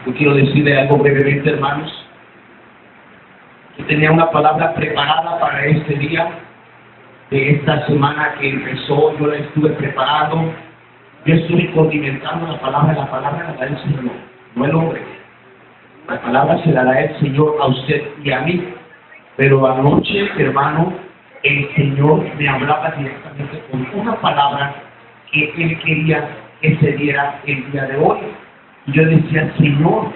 Yo quiero decirle algo brevemente, hermanos. Yo tenía una palabra preparada para este día, de esta semana que empezó. Yo la estuve preparando. Yo estuve condimentando la palabra la da el Señor, no el hombre. La palabra se la da el Señor a usted y a mí. Pero anoche, hermano, el Señor me hablaba directamente con una palabra que Él quería que se diera el día de hoy. Y yo decía, Señor,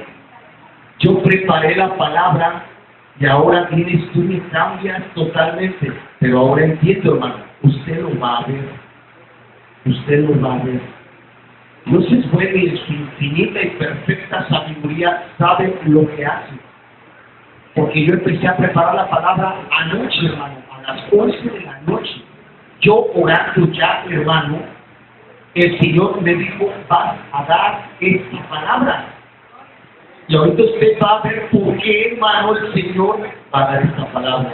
yo preparé la palabra y ahora vienes tú y me cambias totalmente. Pero ahora entiendo, hermano, usted lo va a ver. Usted lo va a ver. Dios es bueno y en su infinita y perfecta sabiduría sabe lo que hace. Porque yo empecé a preparar la palabra anoche, hermano, a las 11 de la noche. Yo orando ya, hermano, el Señor me dijo, vas a dar esta palabra. Y ahorita usted va a ver por qué, hermano, el Señor va a dar esta palabra.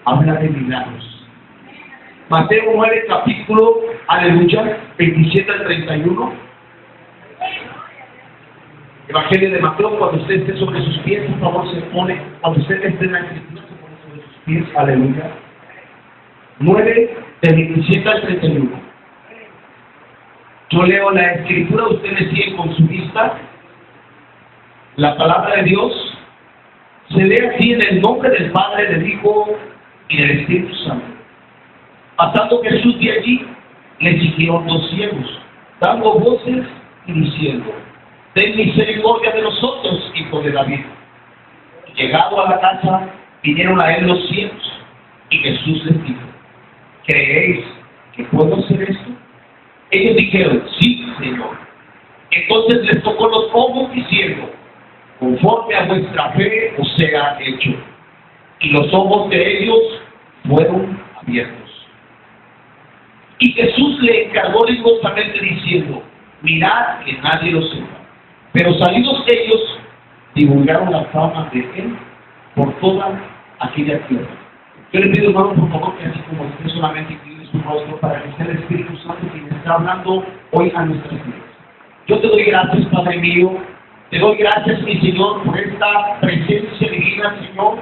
Habla de milagros. Mateo 9, capítulo, aleluya, 27 al 31. Evangelio de Mateo, cuando usted esté sobre sus pies, por favor se pone, cuando usted esté en la escritura, se pone sobre sus pies, aleluya. 9, de 27 al 31. Yo leo la escritura, ustedes siguen con su vista. La palabra de Dios se lee así en el nombre del Padre, del Hijo y del Espíritu Santo. Pasando Jesús de allí, le siguieron dos ciegos, dando voces y diciendo, ten misericordia de nosotros, hijo de David. Llegado a la casa, vinieron a él los ciegos, y Jesús les dijo, ¿creéis que puedo hacer esto? Ellos dijeron, sí, Señor. Entonces les tocó los ojos diciendo, conforme a vuestra fe os sea hecho. Y los ojos de ellos fueron abiertos. Y Jesús le encargó rigurosamente diciendo, mirad que nadie lo sepa. Pero salidos ellos, divulgaron la fama de él por toda aquella tierra. Yo le pido, hermano, por favor, que así como usted solamente incline su rostro para que sea el Espíritu Santo quien está hablando hoy a nuestras vidas. Yo te doy gracias, Padre mío. Te doy gracias, mi Señor, por esta presencia divina, Señor.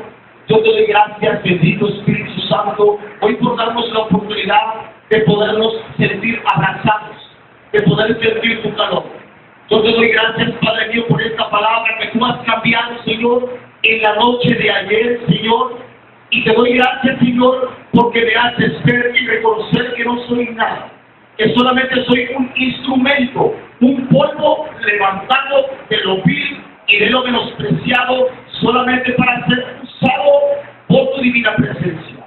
Yo te doy gracias, bendito Espíritu Santo, hoy por darnos la oportunidad de podernos sentir abrazados, de poder sentir tu calor. Yo te doy gracias, Padre mío, por esta palabra que tú has cambiado, Señor, en la noche de ayer, Señor. Y te doy gracias, Señor, porque me haces ver y reconocer que no soy nada, que solamente soy un instrumento, un polvo levantado de lo vil y de lo menospreciado, solamente para ser usado por tu divina presencia.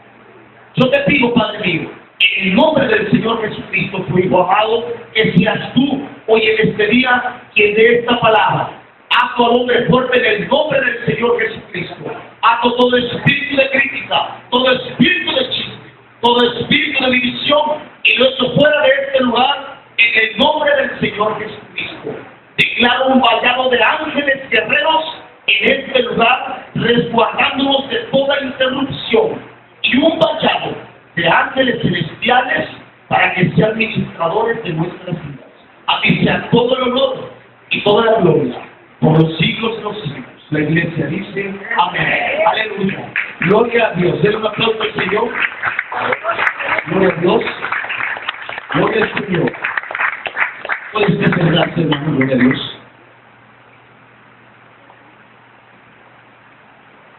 Yo te pido, Padre mío, en el nombre del Señor Jesucristo, tu Hijo amado, que seas tú hoy en este día quien de esta palabra. Ato al hombre fuerte en el nombre del Señor Jesucristo. Ato todo espíritu de crítica, todo espíritu de chisme, todo espíritu de división y lo echo fuera de este lugar en el nombre del Señor Jesucristo. Declaro un vallado de ángeles guerreros en este lugar, resguardándonos de toda interrupción, y un vallado de ángeles celestiales para que sean ministradores de nuestras vidas. A ti sea todo el honor y toda la gloria por los siglos de los siglos. La iglesia dice amén. Aleluya. Gloria a Dios. Denle un aplauso al Señor. Gloria a Dios. Gloria al Señor. Puede usted sentarse, hermano. Gloria a Dios.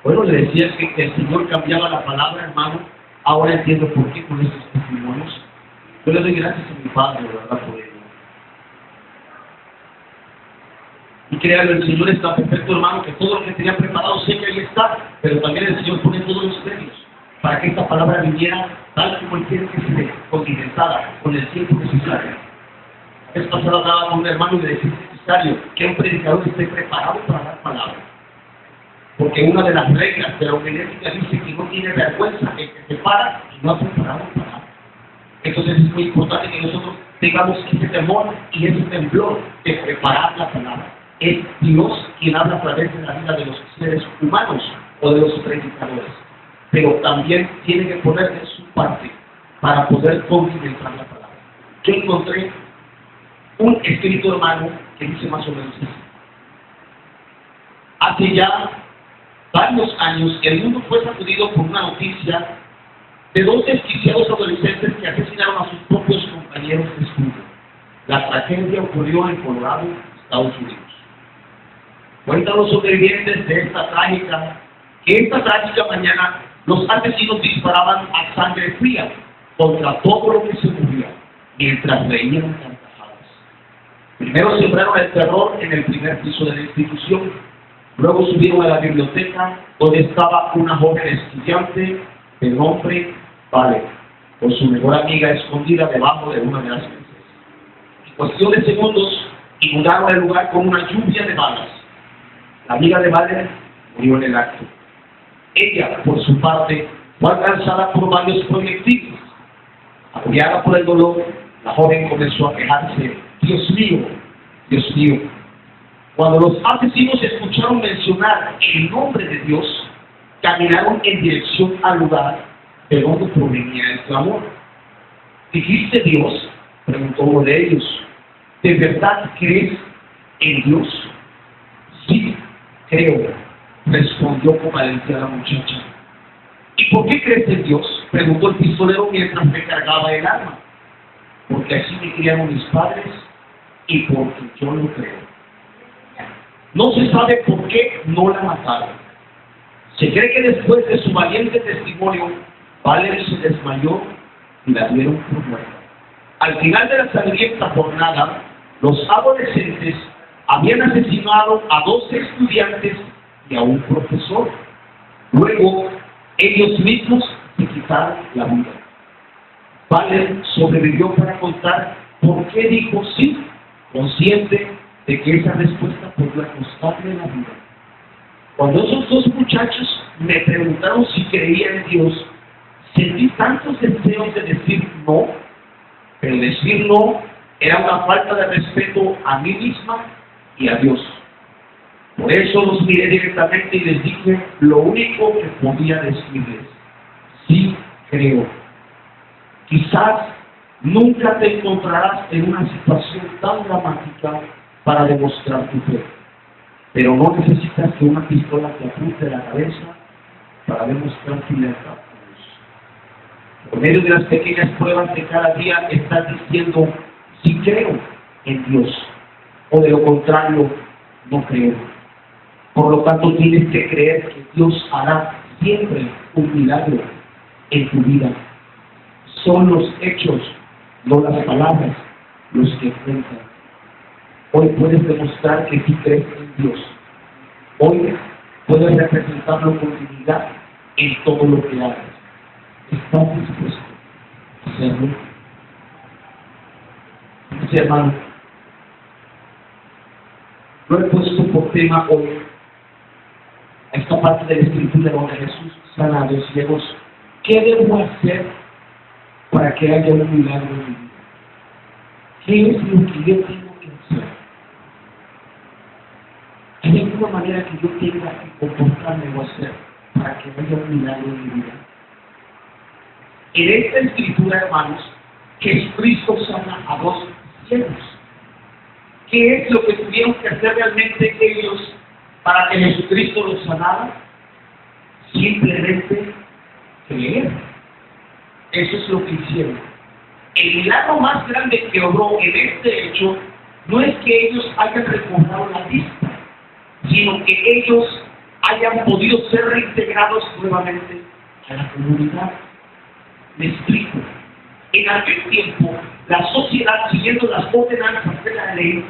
Bueno, le decía que el Señor cambiaba la palabra, hermano. Ahora entiendo por qué con esos testimonios. Yo le doy gracias a mi Padre, ¿verdad? Por ello. Y créanlo, el Señor está perfecto, hermano, que todo lo que tenía preparado sé que ahí está, pero también el Señor pone todos los medios para que esta palabra viniera tal como Él quiere que se dé, condimentada, con el tiempo necesario. La vez pasada hablaba con un hermano y le decía es necesario que un predicador esté preparado para dar palabra. Porque una de las reglas de la homilética dice que no tiene vergüenza el que se para y no ha preparado palabra. Entonces es muy importante que nosotros tengamos ese temor y ese temblor de preparar la palabra. Es Dios quien habla a través de la vida de los seres humanos o de los predicadores. Pero también tiene que poner de su parte para poder condimentar la palabra. Yo encontré un escrito, hermano, que dice más o menos así. Hace ya varios años el mundo fue sacudido por una noticia de dos desquiciados adolescentes que asesinaron a sus propios compañeros de estudio. La tragedia ocurrió en Colorado, Estados Unidos. Cuentan los sobrevivientes de esta trágica mañana, los asesinos disparaban a sangre fría contra todo lo que se movía, mientras reían carcajadas. Primero sembraron el terror en el primer piso de la institución, luego subieron a la biblioteca, donde estaba una joven estudiante de nombre Vale, con su mejor amiga escondida debajo de una de las mesas. En cuestión de segundos, inundaron el lugar con una lluvia de balas. La amiga de Vale murió en el acto. Ella, por su parte, fue alcanzada por varios proyectiles. Apoyada por el dolor, la joven comenzó a quejarse: Dios mío, Dios mío. Cuando los asesinos escucharon mencionar el nombre de Dios, caminaron en dirección al lugar de donde provenía el clamor. ¿Dijiste Dios?, preguntó uno de ellos. ¿De verdad crees en Dios? Sí, creo, respondió con valentía la muchacha. ¿Y por qué crees en Dios?, preguntó el pistolero mientras me cargaba el arma. Porque así me criaron mis padres y porque yo lo creo. No se sabe por qué no la mataron. Se cree que después de su valiente testimonio, Valerie se desmayó y la dieron por muerta. Al final de la sangrienta jornada, los adolescentes habían asesinado a 2 estudiantes y a un profesor. Luego, ellos mismos se quitaron la vida. Valerie sobrevivió para contar por qué dijo sí, consciente de que esa respuesta podría costarle la vida. Cuando esos 2 muchachos me preguntaron si creía en Dios, sentí tantos deseos de decir no, pero decir no era una falta de respeto a mí misma y a Dios. Por eso los miré directamente y les dije lo único que podía decirles: sí creo. Quizás nunca te encontrarás en una situación tan dramática para demostrar tu fe, pero no necesitas que una pistola te apunte la cabeza para demostrar tu lealtad. Por medio de las pequeñas pruebas de cada día estás diciendo: sí creo en Dios, o de lo contrario, no creo. Por lo tanto, tienes que creer que Dios hará siempre un milagro en tu vida. Son los hechos, no las palabras, los que cuentan. Hoy puedes demostrar que sí crees en Dios. Hoy puedes representarlo con dignidad en todo lo que hagas. ¿Estás dispuesto a hacerlo? Sí, hermano, lo he puesto por tema hoy a esta parte de la Escritura donde Jesús sana a los ciegos. ¿Qué debo hacer para que haya un milagro en mi vida? ¿Qué es lo que yo tengo que hacer? ¿Hay alguna manera que yo tenga que comportarme o hacer para que haya un milagro en mi vida? En esta Escritura, hermanos, Jesucristo sana a 2 ciegos. ¿Qué es lo que tuvieron que hacer realmente ellos para que Jesucristo los sanara? Simplemente creer. Eso es lo que hicieron. El milagro más grande que obró en este hecho no es que ellos hayan recobrado la vista, sino que ellos hayan podido ser reintegrados nuevamente a la comunidad. Me explico. En aquel tiempo, la sociedad, siguiendo las ordenanzas de la ley,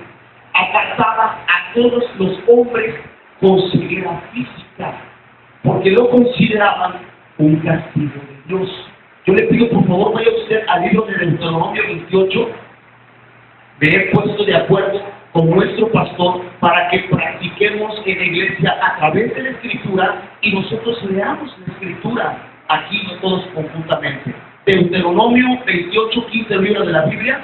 apartaba a todos los hombres con ceguera física, porque lo consideraban un castigo de Dios. Yo le pido, por favor, vaya usted al libro de Deuteronomio 28. Me he puesto de acuerdo con nuestro pastor para que practiquemos en la iglesia a través de la Escritura y nosotros leamos la Escritura aquí, no todos conjuntamente. Deuteronomio 28, 15 libros de la Biblia,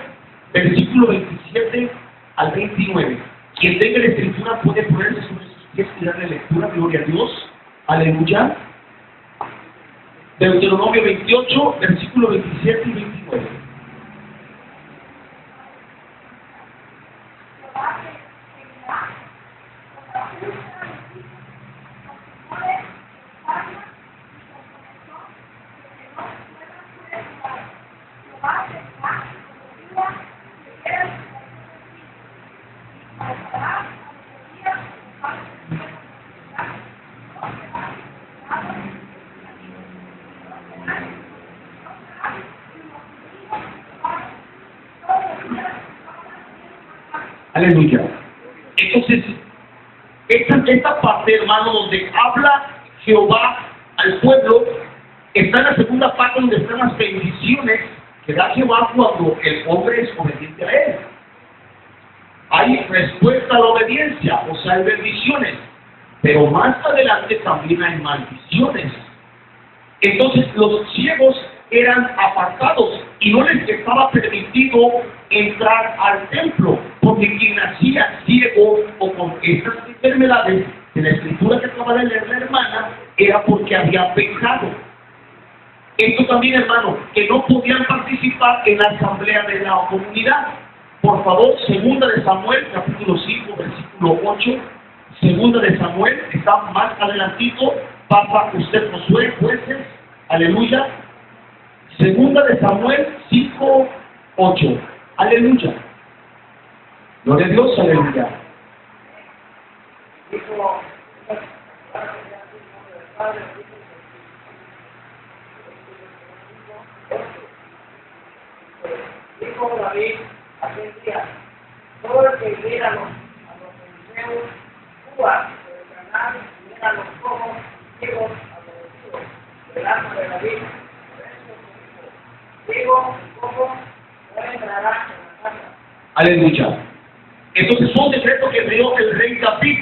versículo 27 al 29. Quien tenga la Escritura puede ponerse sobre sus pies y darle lectura. Gloria a Dios. Aleluya. Deuteronomio 28, versículo 27 y 29. Aleluya. Entonces, esta parte, hermano, donde habla Jehová al pueblo, está en la segunda parte donde están las bendiciones que da Jehová cuando el hombre es obediente a él. Hay respuesta a la obediencia, o sea, hay bendiciones, pero más adelante también hay maldiciones. Entonces los ciegos eran apartados y no les estaba permitido entrar al templo, porque quien nacía ciego o con estas enfermedades de la escritura que acaba de leer la hermana era porque había pecado. Esto también, hermano, que no podían participar en la asamblea de la comunidad. Por favor, segunda de Samuel, capítulo 5, versículo 8. Segunda de Samuel, está más adelantito, pasa usted Josué, jueces, aleluya. Segunda de Samuel 5, 8, aleluya. Gloria a Dios, aleluya. Dijo David aquel día: todo el que viera a los filisteos, Cuba, el canal, viera a los cojos, ciegos, aborrecidos, delante de David, ciego y cojo, no entrará en la casa. Aleluya. Entonces fue un decreto que dio el rey David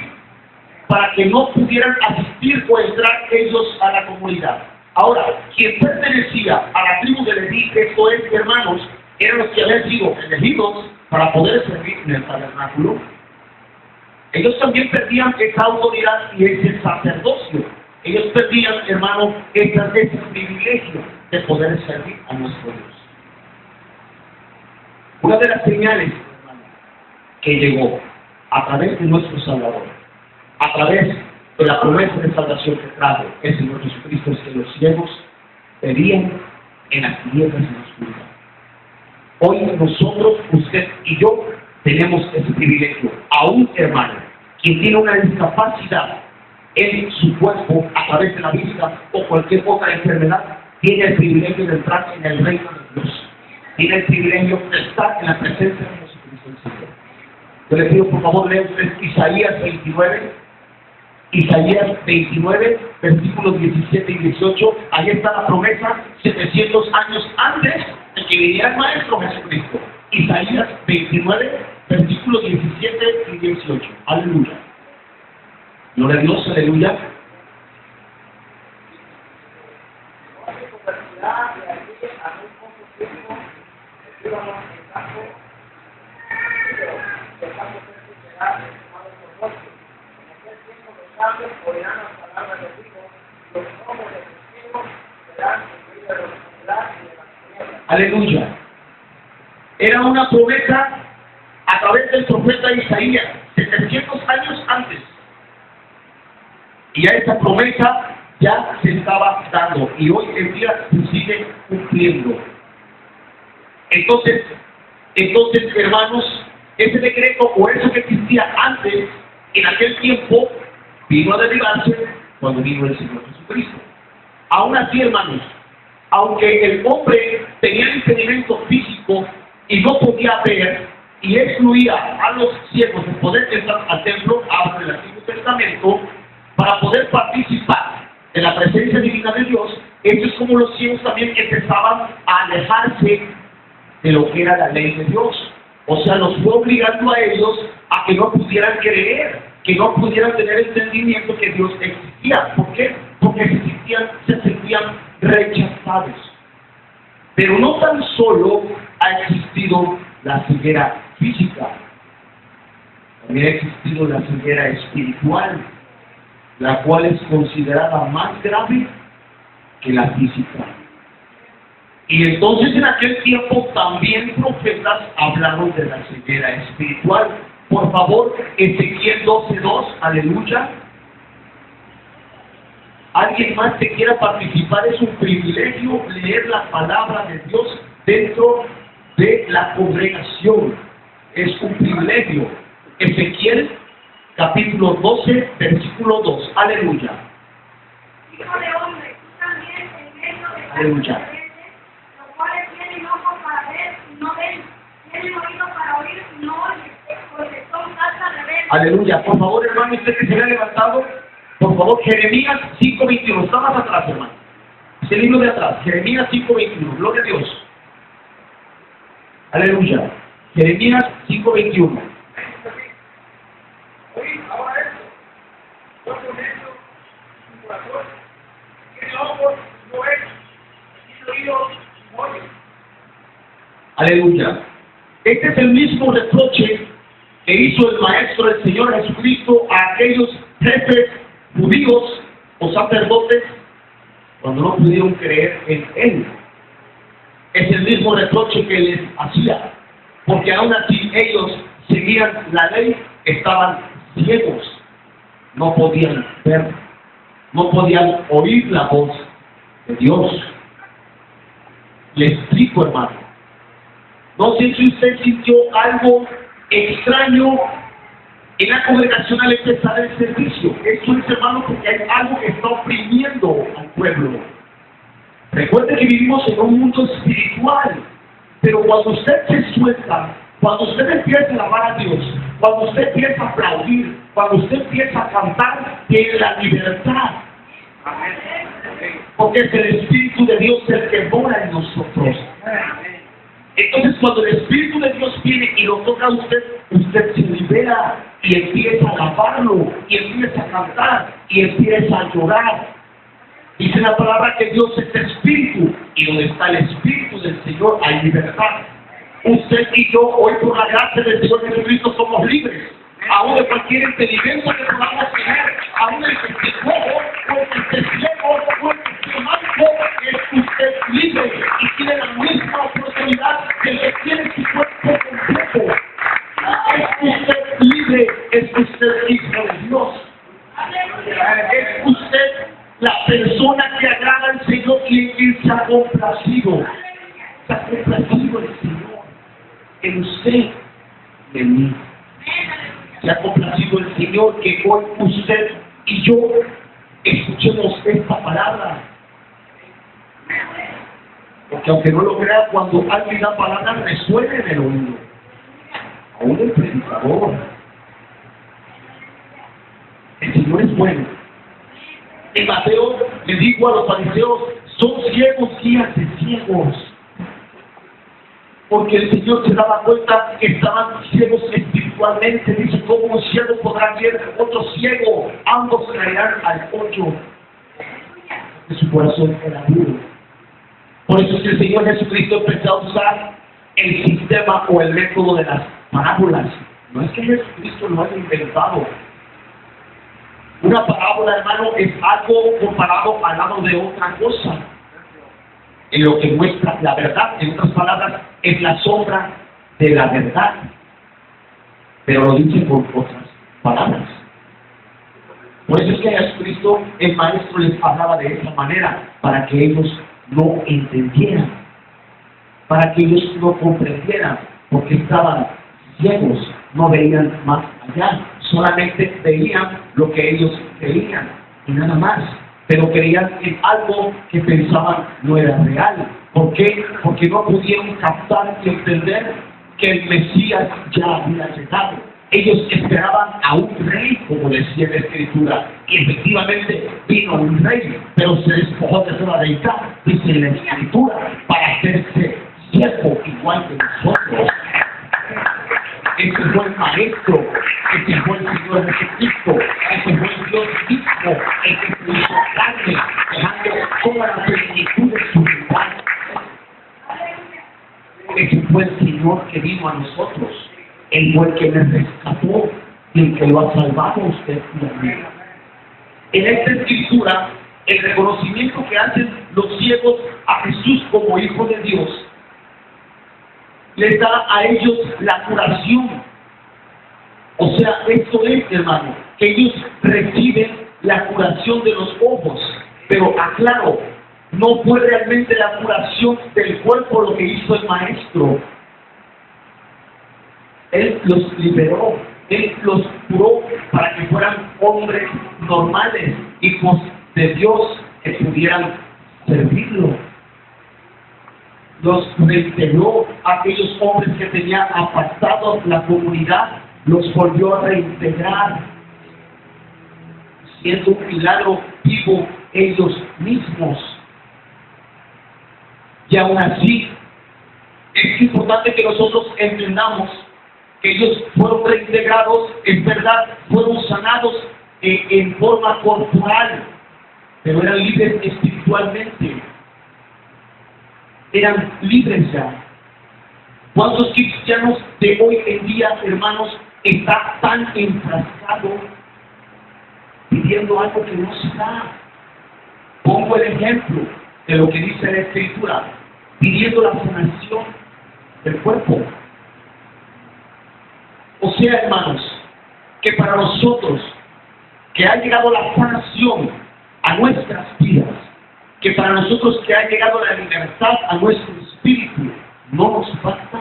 para que no pudieran asistir o entrar ellos a la comunidad. Ahora, quien pertenecía a la tribu de Leví, esto es, hermanos, eran los que habían sido elegidos para poder servir en el tabernáculo. Ellos también perdían esa autoridad y ese sacerdocio. Ellos perdían, hermanos, ese privilegio de poder servir a nuestro Dios. Una de las señales, hermano, que llegó a través de nuestro Salvador, a través de la promesa de salvación que trajo el Señor Jesucristo, es que los ciegos verían en las tinieblas de la oscuridad. Hoy nosotros, usted y yo, tenemos ese privilegio. Aún, hermano, quien tiene una discapacidad en su cuerpo a través de la vista o cualquier otra enfermedad, tiene el privilegio de entrar en el reino de Dios. Tiene el privilegio de estar en la presencia de Jesucristo el Señor. Yo le pido, por favor, lea usted Isaías 29. Isaías 29, versículos 17 y 18. Ahí está la promesa 700 años antes de que viniera el Maestro Jesucristo. Isaías 29, versículos 17 y 18. Aleluya. Gloria a Dios, aleluya. Aleluya. Era una promesa a través del profeta Isaías, 700 años antes. Y a esa promesa ya se estaba dando y hoy en día se sigue cumpliendo. Entonces, hermanos, ese decreto o eso que existía antes, en aquel tiempo, vino a derivarse cuando vino el Señor Jesucristo. Aún así, hermanos, aunque el hombre tenía impedimento físico y no podía ver, y excluía a los ciegos de poder entrar al templo, habla del Antiguo Testamento, para poder participar de la presencia divina de Dios, esto es como los ciegos también empezaban a alejarse de lo que era la ley de Dios. O sea, los fue obligando a ellos a que no pudieran creer, que no pudieran tener entendimiento que Dios existía. ¿Por qué? Porque se sentían rechazados. Pero no tan solo ha existido la ceguera física, también ha existido la ceguera espiritual, la cual es considerada más grave que la física. Y entonces en aquel tiempo también profetas hablaron de la ceguera espiritual. Por favor, Ezequiel 12:2, aleluya. ¿Alguien más que quiera participar? Es un privilegio leer la palabra de Dios dentro de la congregación. Es un privilegio. Ezequiel capítulo 12, versículo 2, aleluya. Hijo de hombre, tú también en medio de Aleluya. los cuales tienen ojos para ver y no ven, tienen oídos para oír y no oyen, porque Aleluya. Por favor, hermano, usted que se haya levantado, por favor, Jeremías 5:21. Está más atrás, hermano. Es el libro de atrás. Jeremías 5:21. Gloria a Dios. Aleluya. Jeremías 5:21. Oíd ahora esto, yo con esto, su corazón, tiene ojos, no es, y oídos, no oye. Aleluya. Este es el mismo reproche que hizo el Maestro del Señor Jesucristo a aquellos jefes judíos o sacerdotes cuando no pudieron creer en Él. Es el mismo reproche que les hacía, porque aún así ellos seguían la ley, estaban ciegos, no podían ver, no podían oír la voz de Dios. Le explico, hermano. No sé si usted sintió algo extraño en la congregación al empezar el servicio. Eso es, hermano, porque hay algo que está oprimiendo al pueblo. Recuerde que vivimos en un mundo espiritual, pero cuando usted se suelta, cuando usted empieza a alabar a Dios, cuando usted empieza a aplaudir, cuando usted empieza a cantar, tiene la libertad. Porque es el Espíritu de Dios el que mora en nosotros. Entonces, cuando el Espíritu de Dios viene y lo toca a usted, usted se libera y empieza a alabarlo, y empieza a cantar, y empieza a llorar. Dice la palabra que Dios es Espíritu, y donde está el Espíritu del Señor hay libertad. Usted y yo, hoy por la gracia del Señor Jesucristo, somos libres. Aún de cualquier impedimento que podamos tener, aún el que esté cojo, o el que esté ciego, o el que esté manco, es usted libre y tiene la misma oportunidad que el que tiene su cuerpo completo. Es usted libre, es usted hijo de Dios. Es usted la persona que agrada al Señor y en quien se ha complacido. Se ha complacido el Señor en usted, en mí. Se ha complacido el Señor que hoy usted y yo escuchemos esta palabra. Porque aunque no lo crea, cuando alguien da palabra resuena en el oído. Aún el predicador. El Señor es bueno. En Mateo le dijo a los fariseos, son ciegos guías de ciegos. Porque el Señor se daba cuenta que estaban ciegos espiritualmente. Dice, ¿cómo un ciego podrá ver otro ciego? Ambos caerán al hoyo. De su corazón era duro. Por eso es que el Señor Jesucristo empezó a usar el sistema o el método de las parábolas. No es que Jesucristo lo haya inventado. Una parábola, hermano, es algo comparado al lado de otra cosa. En lo que muestra la verdad, en otras palabras, es la sombra de la verdad. Pero lo dice con otras palabras. Por eso es que a Jesucristo, el Maestro, les hablaba de esa manera, para que ellos no entendieran, para que ellos no comprendieran, porque estaban ciegos, no veían más allá, solamente veían lo que ellos veían y nada más. Pero creían en algo que pensaban no era real. ¿Por qué? Porque no pudieron captar y entender que el Mesías ya había llegado. Ellos esperaban a un rey, como decía la Escritura, y efectivamente vino un rey, pero se despojó de toda deidad, dice la Escritura, para hacerse siervo igual que nosotros. Ese fue el Maestro, ese fue el Señor Jesucristo, ese fue el Dios mismo, el que se hizo carne, dejando toda la plenitud de su vida. Ese fue el Señor que vino a nosotros, el fue el que nos rescató y el que lo ha salvado a usted y a mí. En esta Escritura, el reconocimiento que hacen los ciegos a Jesús como Hijo de Dios, les da a ellos la curación. O sea, esto es, hermano, que ellos reciben la curación de los ojos. Pero aclaro, no fue realmente la curación del cuerpo lo que hizo el Maestro. Él los liberó, Él los curó para que fueran hombres normales, hijos de Dios, que pudieran servirlo. Los reintegró a aquellos hombres que tenían apartados la comunidad los volvió a reintegrar, siendo un milagro vivo ellos mismos. Y aún así, es importante que nosotros entendamos que ellos fueron reintegrados, en verdad, fueron sanados en forma corporal, pero eran libres espiritualmente. Eran libres ya. ¿Cuántos cristianos de hoy en día, hermanos, están tan enfrascados pidiendo algo que no se da? Pongo el ejemplo de lo que dice la Escritura, pidiendo la sanación del cuerpo. O sea, hermanos, que para nosotros, que ha llegado la sanación a nuestras vidas, que para nosotros que ha llegado la libertad a nuestro espíritu, no nos basta.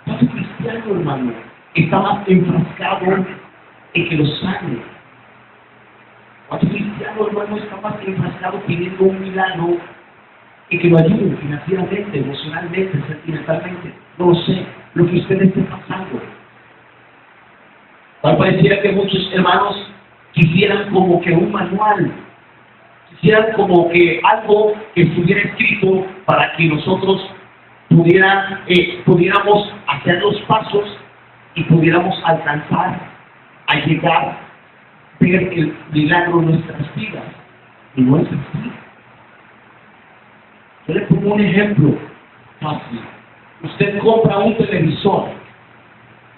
Todo cristiano, hermano, está más enfrascado en que lo sane. Todo cristiano, hermano, está más enfrascado pidiendo un milagro y que lo ayuden financieramente, emocionalmente, sentimentalmente. No sé lo que usted esté pasando. Tal pareciera que muchos hermanos quisieran como que un manual, quisieran como que algo que estuviera escrito para que nosotros pudiéramos hacer los pasos y pudiéramos alcanzar a llegar, ver el milagro en nuestras vidas. Y no es así. Yo le pongo un ejemplo fácil. Usted compra un televisor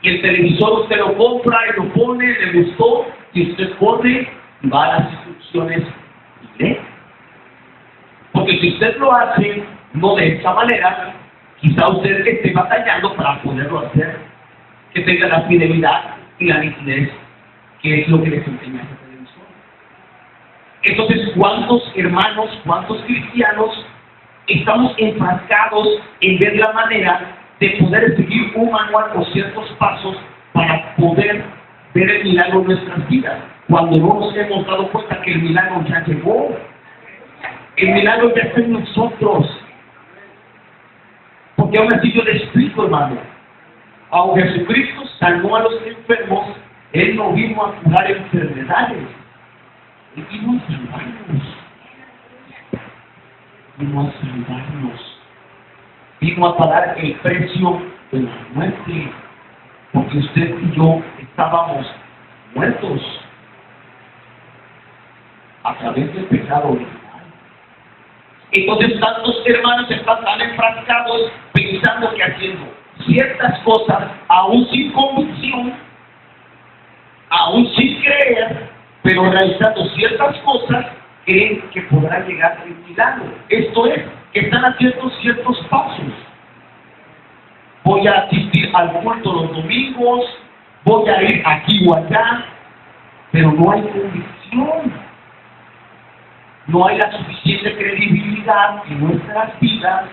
y el televisor usted lo compra y lo pone, le gustó y usted corre y va a las instrucciones y lee. Porque si usted lo hace no de esa manera, quizá usted esté batallando para poderlo hacer, que tenga la fidelidad y la nitidez, que es lo que les enseña ese televisor. Entonces, ¿cuántos hermanos, cuántos cristianos estamos enfrascados en ver la manera de poder seguir un manual o ciertos pasos para poder ver el milagro en nuestras vidas, cuando no nos hemos dado cuenta que el milagro ya llegó? El milagro ya está en nosotros. Porque aún así yo le explico, hermano, aunque Jesucristo sanó a los enfermos, Él no vino a curar enfermedades, Él vino a salvarnos. Vino a salvarnos. Vino a pagar el precio de la muerte, porque usted y yo estábamos muertos a través del pecado original. Entonces tantos hermanos están tan enfrascados pensando que haciendo ciertas cosas, aún sin convicción, aún sin creer, pero realizando ciertas cosas, creen que podrá llegar el milagro. Esto es, que están haciendo ciertos pasos. Voy a asistir al culto los domingos, voy a ir aquí o allá, pero no hay convicción. No hay la suficiente credibilidad en nuestras vidas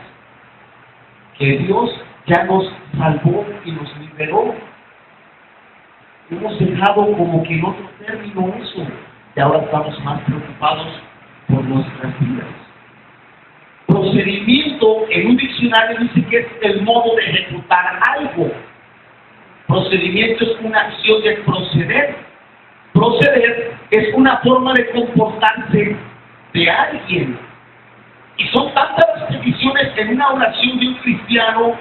que Dios ya nos salvó y nos liberó. Hemos dejado como que en otro término eso, y ahora estamos más preocupados por nuestras vidas. Procedimiento en un diccionario dice que es el modo de ejecutar algo. Procedimiento es una acción de proceder. Proceder es una forma de comportarse de alguien. Y son tantas las peticiones en una oración de un cristiano,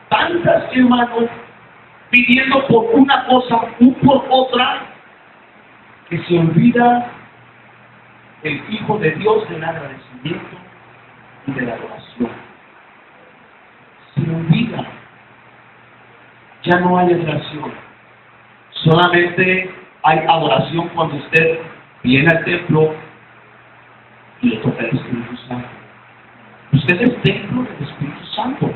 tantas, hermanos, pidiendo por una cosa u por otra, que se olvida el Hijo de Dios del agradecimiento y de la adoración. Se olvida. Ya no hay adoración. Solamente hay adoración cuando usted viene al templo y le toca el Espíritu Santo. Usted es templo del Espíritu Santo.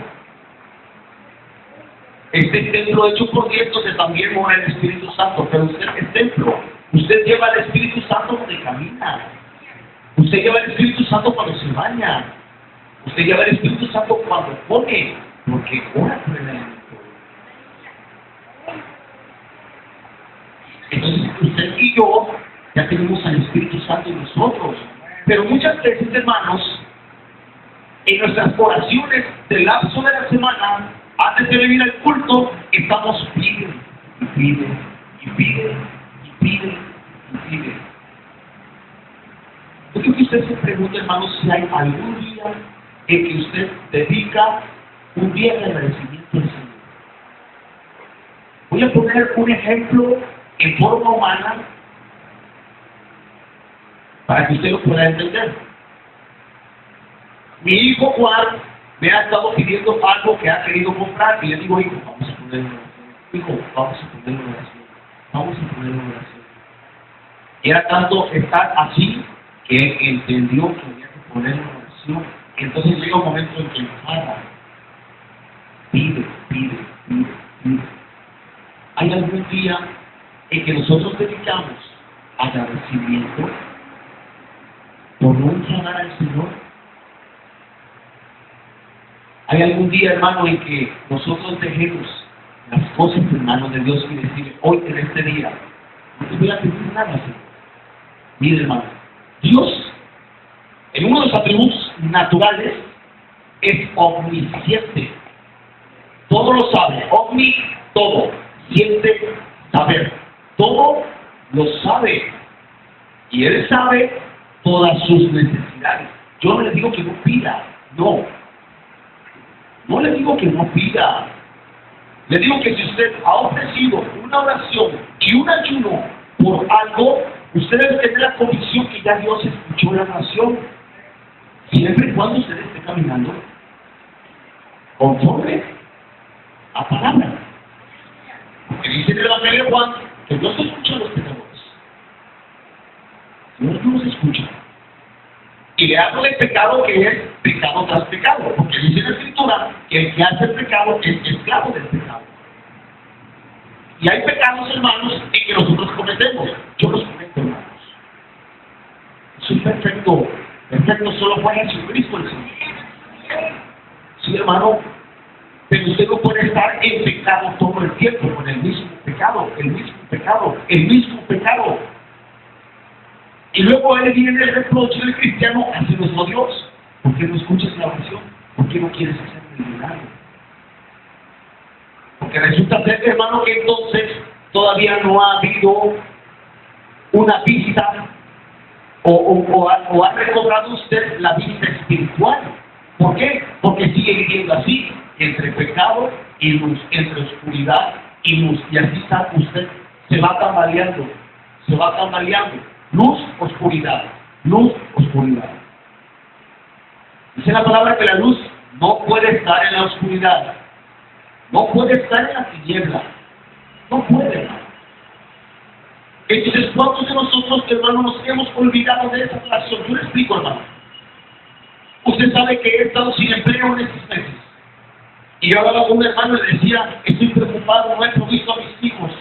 Este templo hecho por Dios donde también mora el Espíritu Santo, pero usted es templo. Usted lleva el Espíritu Santo donde camina. Usted lleva el Espíritu Santo cuando se baña. Usted lleva el Espíritu Santo cuando come, porque ora por el alimento. Entonces usted y yo ya tenemos al Espíritu Santo en nosotros. Pero muchas veces, hermanos, en nuestras oraciones del lapso de la semana, antes de venir al culto, estamos pide y pide y pide y pide y pide. Yo creo que usted se pregunta, hermano, si hay algún día en que usted dedica un día de agradecimiento al Señor. Voy a poner un ejemplo en forma humana para que usted lo pueda entender. Mi hijo Juan me ha estado pidiendo algo que ha querido comprar y le digo, hijo, vamos a ponerlo en oración. Hijo, vamos a ponerlo en oración. Vamos a ponerlo en oración. Y era tanto estar así que él entendió que había que ponerlo en oración. Entonces llega un momento en que enfada. Pide, pide, pide, pide. ¿Hay algún día en que nosotros dedicamos agradecimiento por no enfadar al Señor? ¿Hay algún día, hermano, en que nosotros dejemos las cosas en manos de Dios y decirle, hoy en este día, no te voy a pedir nada, Señor? Mire, hermano, Dios, en uno de los atributos naturales, es omnisciente. Todo lo sabe. Omni, todo. Siente, saber. Todo lo sabe. Y Él sabe todas sus necesidades. Yo no le digo que no pida, no. No le digo que no pida. Le digo que si usted ha ofrecido una oración y un ayuno por algo, usted debe tener la convicción que ya Dios escuchó la oración, siempre y cuando usted esté caminando conforme a palabra. Porque dice en el Evangelio de Juan que Dios no escucha a los pecadores. Dios no los escucha. Y le hablo de pecado que es pecado tras pecado, porque dice en la Escritura que el que hace el pecado es esclavo del pecado. Y hay pecados, hermanos, en que nosotros cometemos. Yo los cometo, hermanos. Soy perfecto. Perfecto solo fue Jesucristo el Señor. Sí, hermano, pero usted no puede estar en pecado todo el tiempo con el mismo pecado, el mismo pecado, el mismo pecado. Y luego él viene el reproche del cristiano hacia nuestro Dios. ¿Por qué no escuchas la oración? ¿Por qué no quieres hacer el milagro? Porque resulta ser, hermano, que entonces todavía no ha habido una vista o ha recobrado usted la vista espiritual. ¿Por qué? Porque sigue viviendo así, entre pecado y luz, entre oscuridad y luz. Y así está usted, se va tambaleando, se va tambaleando. Luz, oscuridad, luz, oscuridad. Dice la palabra que la luz no puede estar en la oscuridad, no puede estar en la tiniebla, no puede. Entonces, ¿cuántos de nosotros, hermano, nos hemos olvidado de esa relación? Yo le explico, hermano. Usted sabe que he estado sin empleo en estos meses. Y yo hablaba con un hermano y le decía, estoy preocupado, no he provisto a mis hijos.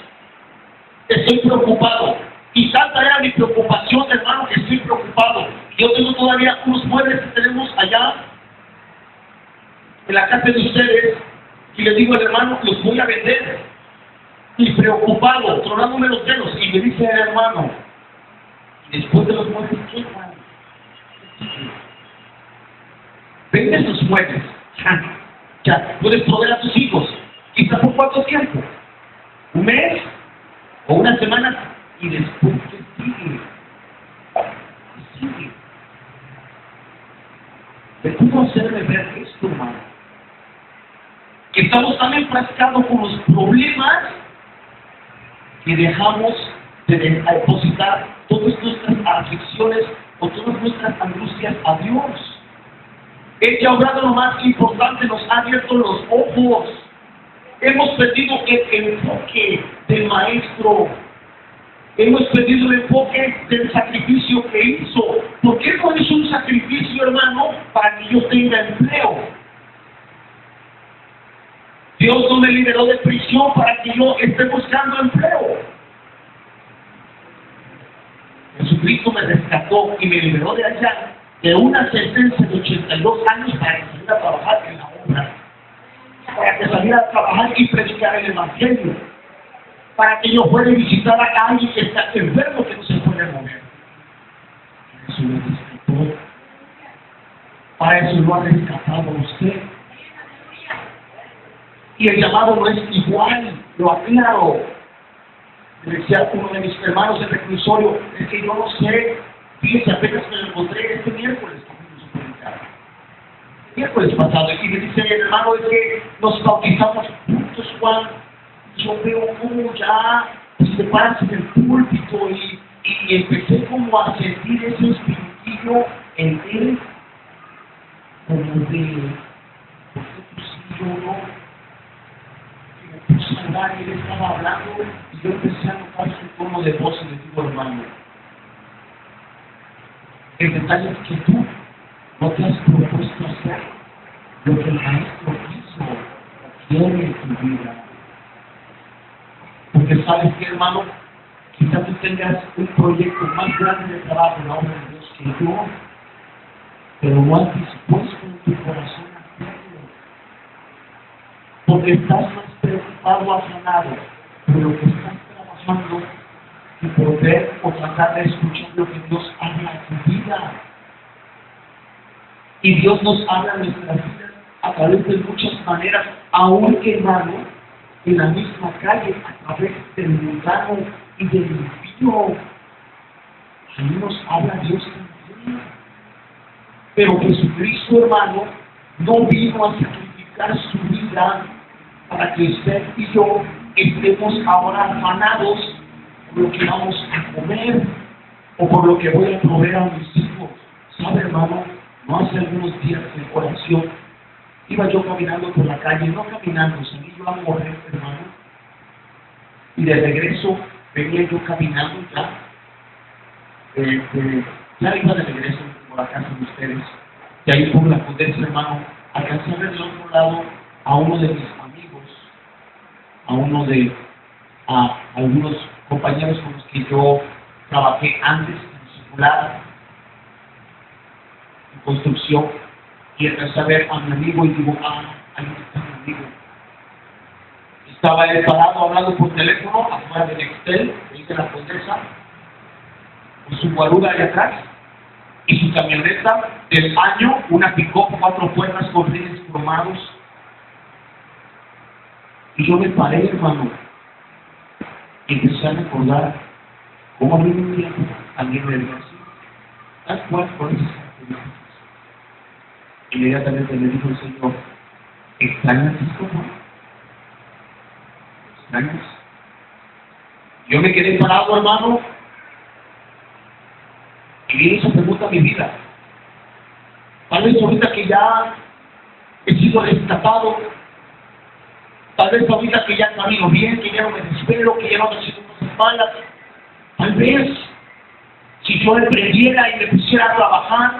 Estoy preocupado. Y tanta era mi preocupación, hermano, que estoy preocupado. Yo tengo todavía unos muebles que tenemos allá en la casa de ustedes. Y le digo al hermano, los voy a vender. Y preocupado, tronándome los dedos. Y me dice el hermano, después de los muebles, ¿qué, hermano? Vendes los muebles. Ya, puedes proveer a tus hijos. ¿Quizá por cuánto tiempo? ¿Un mes? ¿O una semana? Y después, ¿qué sigue? ¿Qué sigue? ¿De cómo hacerme ver esto, hermano? Que estamos tan enfrascados con los problemas que dejamos de depositar todas nuestras aflicciones o todas nuestras angustias a Dios. Él que ha obrado lo más importante, nos ha abierto los ojos. Hemos perdido el enfoque del Maestro. Hemos perdido el enfoque del sacrificio que hizo. ¿Por qué no hizo un sacrificio, hermano, para que yo tenga empleo? Dios no me liberó de prisión para que yo esté buscando empleo. Jesucristo me rescató y me liberó de allá, de una sentencia de 82 años para que saliera a trabajar en la obra, para que saliera a trabajar y predicar el Evangelio, para que yo pueda visitar a alguien que está enfermo que no se puede mover. Eso lo rescató. Para eso lo ha rescatado usted. Y el llamado no es igual, lo aclaro. Le decía uno de mis hermanos del reclusorio, es que yo no sé, fíjese, apenas me lo encontré este miércoles que fuimos a predicar. El miércoles pasado, y me dice el hermano, es que nos bautizamos juntos, Juan. Yo veo cómo ya se paras en el púlpito y empecé como a sentir ese espiritillo en él, como de, ¿por qué tú sí, yo no? Y me puse a hablar y él estaba hablando y yo empecé a notar su tono de voz y le digo, hermano, el detalle es que tú no te has propuesto hacer lo que el maestro quiso o quiere en tu vida. Porque sabes que, hermano, quizás tú tengas un proyecto más grande de trabajo en la obra de Dios que yo, pero no has dispuesto en tu corazón a hacerlo. Porque estás más preocupado, afanado por lo que estás trabajando y por ver o tratar de escuchar lo que Dios habla en tu vida. Y Dios nos habla en nuestras vidas a través de muchas maneras, aunque, hermano, en la misma calle, a través del mundano y del impío. Ahí nos habla Dios también. Pero Jesucristo, hermano, no vino a sacrificar su vida para que usted y yo estemos ahora afanados por lo que vamos a comer o por lo que voy a proveer a mis hijos. ¿Sabe, hermano? No hace algunos días en oración iba yo caminando por la calle, no caminando, salí yo a correr, hermano, y de regreso venía yo caminando ya, ya iba de regreso por la casa de ustedes, y ahí por la Condesa, hermano, alcancé a ver del otro lado a uno de mis amigos, a algunos compañeros con los que yo trabajé antes en circular, en construcción, y empecé a ver a mi amigo y digo, ahí está mi amigo. Estaba él parado hablando por teléfono afuera del Excel, ahí de la Condesa, con su guarura ahí atrás, y su camioneta del año, una pick-up 4 puertas con rines cromados. Y yo me paré, hermano, y empecé a recordar cómo a mí un día también me decía así, tal cual por esas características. Inmediatamente le dijo el Señor, ¿extrañas esto, no? ¿Extrañas? Yo me quedé parado, hermano, y viene esa pregunta a mi vida. Tal vez ahorita que ya he sido rescatado, tal vez ahorita que ya camino bien, que ya no me desespero, que ya no me siento cosas malas, tal vez si yo emprendiera y me pusiera a trabajar,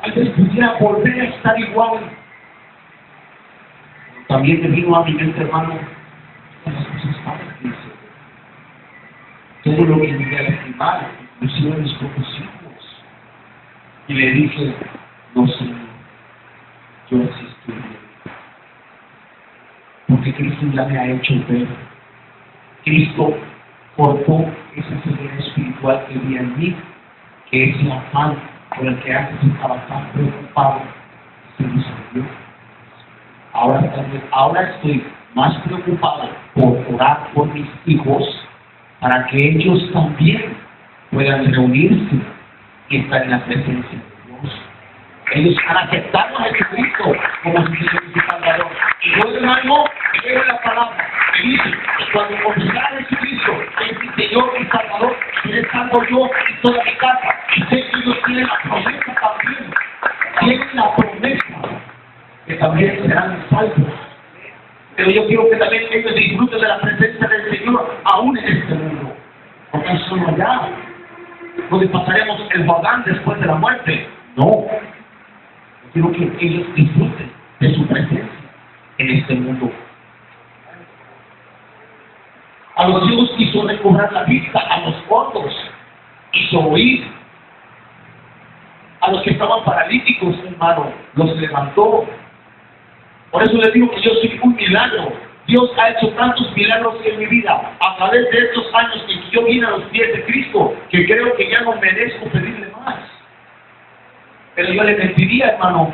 tal vez pudiera volver a estar igual. También me vino a mi mente, hermano, las cosas malas que hice. Todo lo que me iba a lastimar, inclusive a mis propios hijos. Y le dije, no, Señor, yo así estoy bien. Porque Cristo ya me ha hecho ver. Cristo cortó esa ceguera espiritual que había en mí, que ese afán por el que antes estaba tan preocupado, se resolvió. Ahora estoy más preocupado por orar por mis hijos para que ellos también puedan reunirse y estar en la presencia de Dios. Ellos han aceptado a Jesucristo como su Señor y Salvador. Y yo, hermano, creo en la palabra que dice que cuando confesar a Jesucristo es mi Señor y Salvador, seré salvo yo y toda mi casa. Y sé que ellos tienen la promesa también. Tienen la promesa que también serán salvos. Pero yo quiero que también ellos disfruten de la presencia del Señor aún en este mundo. Porque es solo allá donde pasaremos el Jordán después de la muerte. No. Quiero que ellos disfruten de su presencia en este mundo. A los ciegos quiso recobrar la vista, a los sordos hizo oír, a los que estaban paralíticos, hermano, los levantó. Por eso les digo que yo soy un milagro. Dios ha hecho tantos milagros en mi vida a través de estos años en que yo vine a los pies de Cristo, que creo que ya no merezco pedirle más. Pero yo le mentiría, hermano,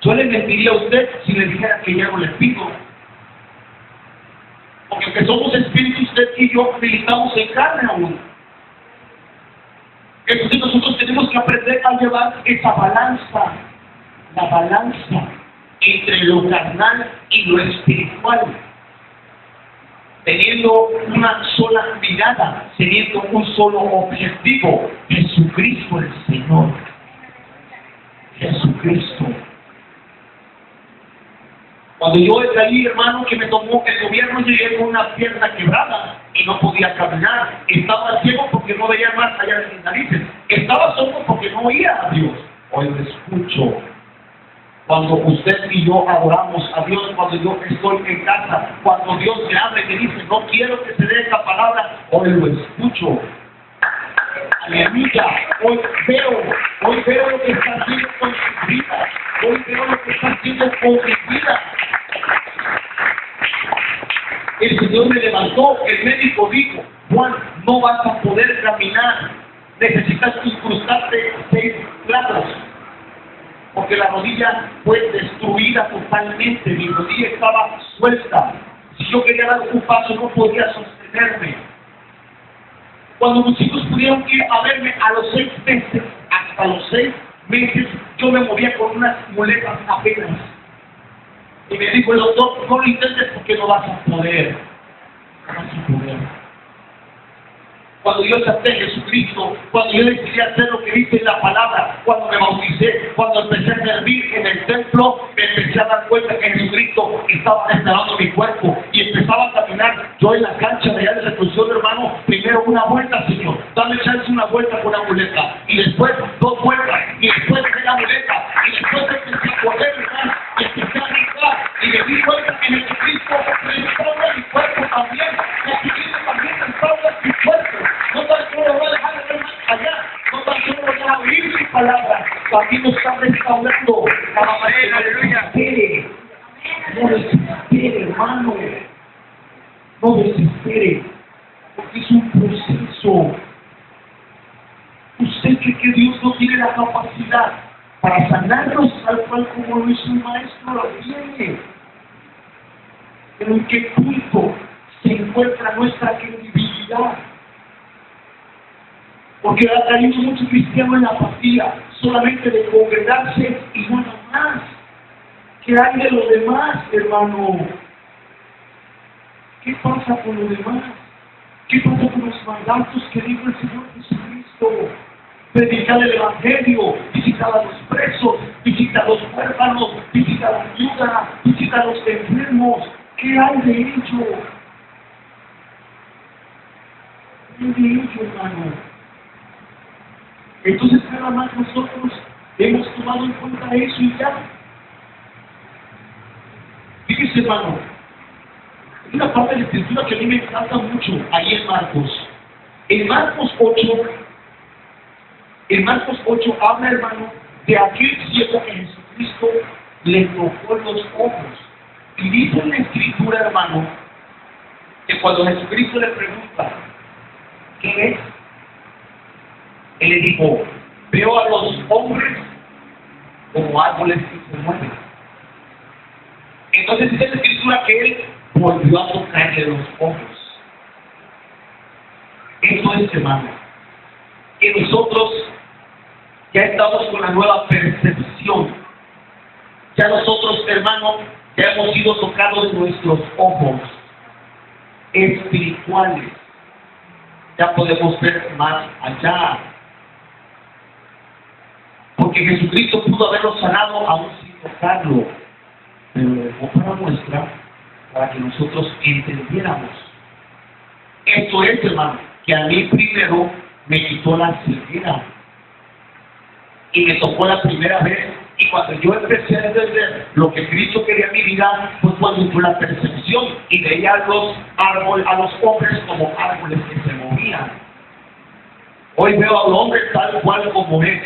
Yo le mentiría a usted si le dijera que ya no le pido. Porque que somos espíritu, usted y yo militamos en carne aún. Entonces nosotros tenemos que aprender a llevar esa balanza, la balanza entre lo carnal y lo espiritual, teniendo una sola mirada, teniendo un solo objetivo: Jesucristo el Señor. Jesucristo. Cuando yo caí, hermano, que me tomó el gobierno, llegué con una pierna quebrada y no podía caminar. Estaba ciego porque no veía más allá de mis narices. Estaba sordo porque no oía a Dios. Hoy lo escucho. Cuando usted y yo adoramos a Dios, cuando yo estoy en casa, cuando Dios me habla y me dice, no quiero que se dé esta palabra, hoy lo escucho. Aleluya. Hoy veo lo que está haciendo con su vida. Hoy veo lo que está haciendo con mi vida. El Señor me levantó, el médico dijo, Juan, no vas a poder caminar, necesitas incrustarte 6 clavos, porque la rodilla fue destruida totalmente, mi rodilla estaba suelta. Si yo quería dar un paso no podía sostenerme. Cuando mis hijos pudieron ir a verme a los 6 meses, hasta los 6 meses, yo me movía con unas muletas apenas. Y me dijo el doctor, no lo intentes porque no vas a poder. No vas a poder. Cuando yo acepté a Jesucristo, cuando yo decidí hacer lo que dice la palabra, cuando me bauticé, cuando empecé a servir en el templo, me empecé a dar cuenta que Jesucristo estaba restaurando mi cuerpo y empezaba a caminar yo en la cancha de allá de reclusión, hermano. Primero una vuelta, Señor, dame chance una vuelta con la muleta, y después 2 vueltas, y después de la muleta, y después empecé a correr, hermano, y empecé a gritar, y me di cuenta que Jesucristo restaura mi cuerpo también. Jesucristo también restaura mi cuerpo. No tan solo voy a dejar de ver más allá, no tan solo voy a oír mi palabra, también nos está restaurando. Aleluya. No desespere, hermano. No desespere, porque es un proceso. Usted cree que Dios no tiene la capacidad para sanarnos tal cual como lo hizo el maestro, lo tiene. Pero ¿en qué punto se encuentra nuestra credibilidad? Porque ha caído mucho cristiano en la apatía, solamente de congregarse y nada más. ¿Qué hay de lo demás, hermano? ¿Qué pasa con lo demás? ¿Qué pasa con los mandatos que dijo el Señor Jesucristo? Predicar el Evangelio, visitar a los presos, visitar a los huérfanos, visitar a la viuda, visitar a los enfermos. ¿Qué hay de ello? ¿Qué hay de ello, hermano? Entonces nada más nosotros hemos tomado en cuenta eso y ya. Fíjese, hermano, hay una parte de la escritura que a mí me encanta mucho, ahí en Marcos. En Marcos 8 habla, hermano, de aquel ciego que Jesucristo le tocó los ojos. Y dice en la escritura, hermano, que cuando Jesucristo le pregunta, ¿qué es? Él le dijo, veo a los hombres como árboles que se mueven. Entonces dice la escritura que él volvió a tocarle los ojos. Eso es, hermano, que nosotros ya estamos con la nueva percepción. Ya nosotros, hermano, ya hemos sido tocados de nuestros ojos espirituales. Ya podemos ver más allá. Porque Jesucristo pudo haberlo sanado aún sin tocarlo, pero lo dejó para muestra, para que nosotros entendiéramos. Esto es, hermano, que a mí primero me quitó la ceguera y me tocó la primera vez. Y cuando yo empecé a entender lo que Cristo quería en mi vida, fue cuando fue la percepción y veía a los hombres como árboles que se movían. Hoy veo al hombre tal cual como es,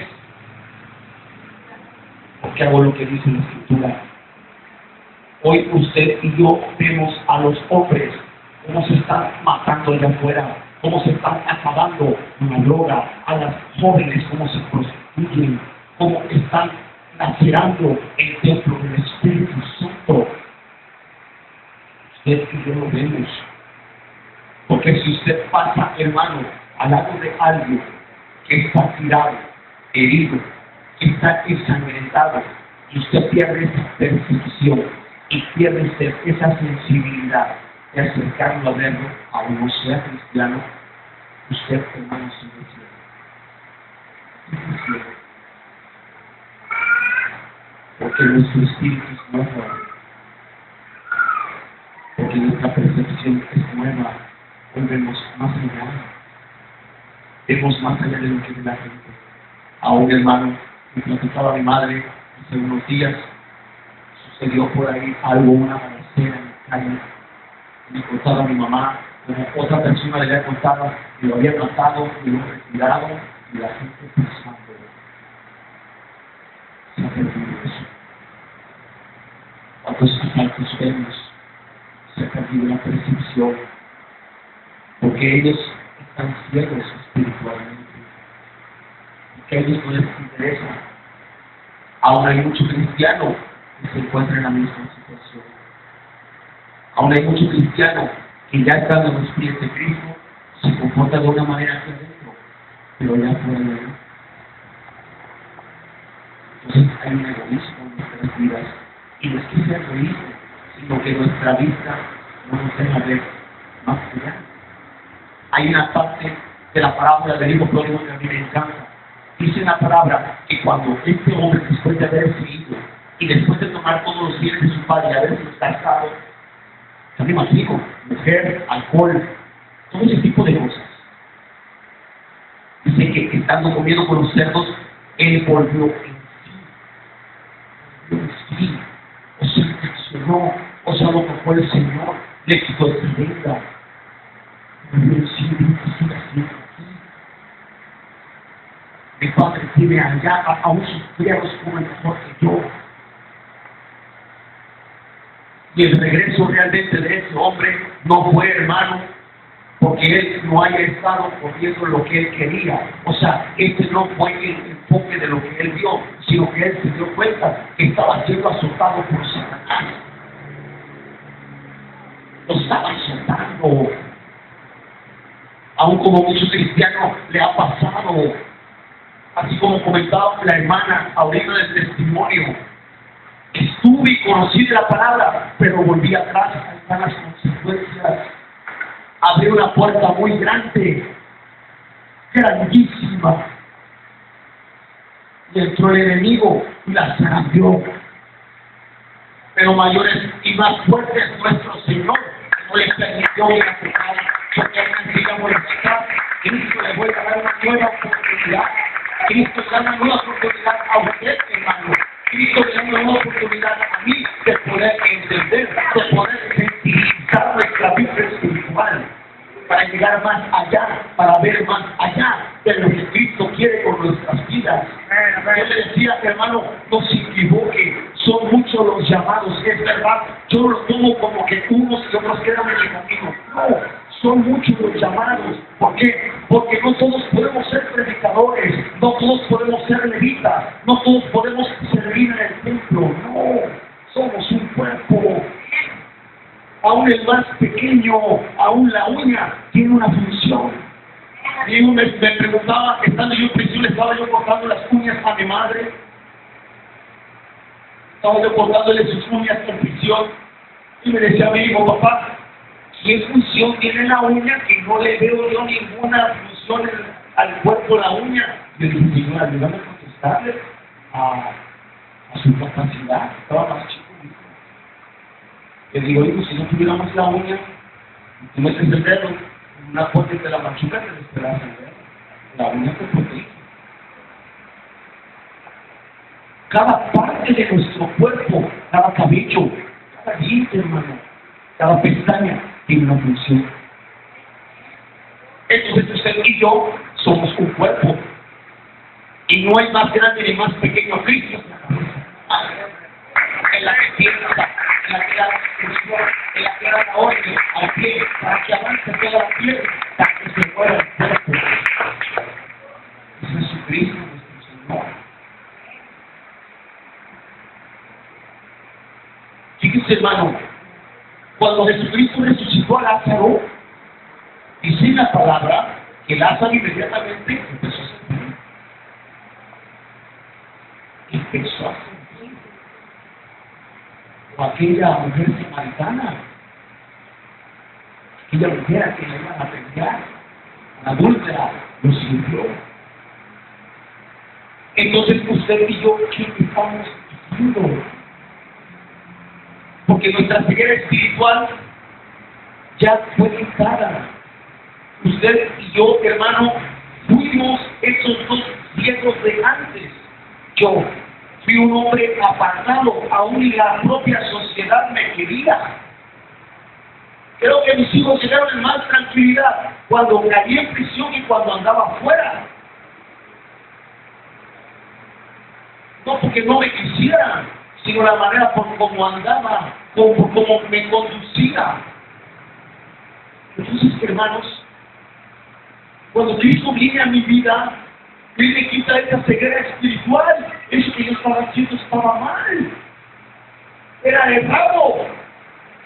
porque hago lo que dice la escritura. Hoy usted y yo vemos a los hombres cómo se están matando allá afuera, cómo se están acabando con la droga, a las jóvenes cómo se prostituyen, cómo están lacerando el templo del Espíritu Santo. Usted y yo lo vemos. Porque si usted pasa, hermano, al lado de alguien que está tirado, herido, que está ensangrentado, y usted pierde esa percepción y pierde esa sensibilidad de acercarlo a verlo, aún no sea cristiano, usted, hermano, sigue ciego. Porque nuestro espíritu es nuevo, porque nuestra percepción es nueva, hoy vemos más allá, vemos más allá de lo que ve la gente. Aún, hermano, me platicaba mi madre hace unos días, sucedió por ahí algo, una balacera en la calle, me contaba mi mamá, como otra persona le había contado que lo habían matado y lo retirado, y la gente pensando, se ha perdido eso. ¿Cuántos asaltos vemos? Se ha perdido la percepción, porque ellos están ciegos espiritualmente, porque a ellos no les interesa. Aún hay muchos cristianos que se encuentran en la misma situación. Aún hay muchos cristianos que ya están en los pies de Cristo, se comportan de una manera aquí adentro, pero ya fuera de ahí. Entonces hay un egoísmo en nuestras vidas, y no es que sea egoísmo, sino que nuestra vista no nos deja ver más allá. Hay una parte de la parábola del hijo pródigo que a mí me encanta. Dice la palabra que cuando este hombre, después de haberse ido y después de tomar todos los bienes de su padre y haberse casado, también matrimonio, mujer, alcohol, todo ese tipo de cosas. Dice que estando comiendo con los cerdos, él volvió en sí. O sea, reaccionó, o sea, lo tocó el Señor, le quitó esa venda. Volvió en sí, dijo, así. Mi padre tiene allá a unos criados como el mejor que yo. Y el regreso realmente de ese hombre no fue, hermano, porque él no haya estado corriendo lo que él quería. O sea, este no fue el enfoque de lo que él vio, sino que él se dio cuenta que estaba siendo azotado por Satanás. Lo estaba azotando. Aún como muchos cristianos le ha pasado, así como comentaba la hermana ahorita del testimonio. Estuve y conocí de la palabra, pero volví atrás. Ahí están las consecuencias. Abrió una puerta muy grande, grandísima, y entró el enemigo y la zarandeó. Pero mayores y más fuertes nuestro Señor no le permitió ir a pecar, porque él siga molestar. Cristo le vuelve a dar una nueva oportunidad. Cristo le da una nueva oportunidad a usted, hermano. Cristo le da una nueva oportunidad a mí de poder entender, de poder sensibilizar nuestra vida espiritual, para llegar más allá, para ver más allá de lo que Cristo quiere con nuestras vidas. Yo le decía, hermano, no se equivoque, son muchos los llamados, es verdad, yo lo tomo como que unos y otros quedan en el camino. No, son muchos los llamados. ¿Por qué? Porque no todos podemos ser predicadores, no todos podemos ser levitas, no todos podemos servir en el templo. No, somos un cuerpo. Aún el más pequeño, aún la uña, tiene una función. Y me preguntaba, estando yo en prisión, estaba yo cortando las uñas a mi madre. Estaba yo cortándole sus uñas en prisión. Y me decía a mi hijo, papá, ¿qué función tiene la uña que no le veo yo ninguna función al cuerpo de la uña? Le dije, señor, ayúdame a contestarle a su capacidad. Estaba más chico. Le digo, hijo, si no tuviéramos la uña, tú metes el dedo en una parte de la machuca, te despedaza el dedo. La uña te protege. Cada parte de nuestro cuerpo, cada cabello, cada diente, hermano, cada pestaña tiene una función. Entonces usted y yo somos un cuerpo. Y no hay más grande ni más pequeño Cristo en la que tiene en la que da la función, en la que da la orden al pie, para que avance toda la piel, para que se mueva el cuerpo. Es Jesucristo nuestro Señor. hermano, cuando Jesucristo resucitó a Lázaro, dice la palabra que Lázaro inmediatamente empezó a sentir. Empezó a sentir. O aquella mujer samaritana, aquella mujer a que le iban a apedrear, la adúltera, lo sirvió. Entonces usted y yo, ¿qué estamos haciendo? Porque nuestra ceguera espiritual ya fue quitada. Usted y yo, hermano, fuimos esos dos ciegos de antes. Yo fui un hombre apartado, aún la propia sociedad me quería. Creo que mis hijos llegaron en más tranquilidad cuando caí en prisión y cuando andaba afuera. No porque no me quisieran, sino la manera por cómo andaba, por cómo me conducía. Entonces, hermanos, cuando Cristo viene a mi vida, Él me quita esa ceguera espiritual. Eso que yo estaba haciendo estaba mal. Era errado.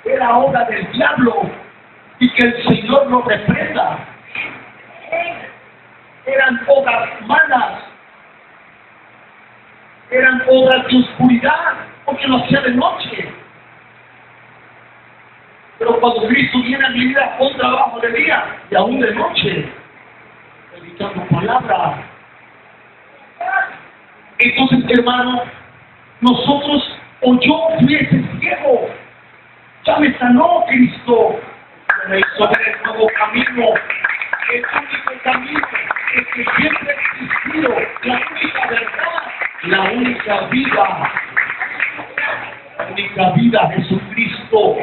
Era obra del diablo. Y que el Señor lo reprenda. Eran obras malas. Eran obras de oscuridad, porque lo hacía de noche. Pero cuando Cristo viene a mi vida, con trabajo de día y aún de noche, predicando palabra. Entonces, hermano, nosotros, o yo fui ese ciego, ya me sanó Cristo, me hizo ver el nuevo camino, el único camino, el que siempre ha existido, la única verdad, la única vida, Jesucristo.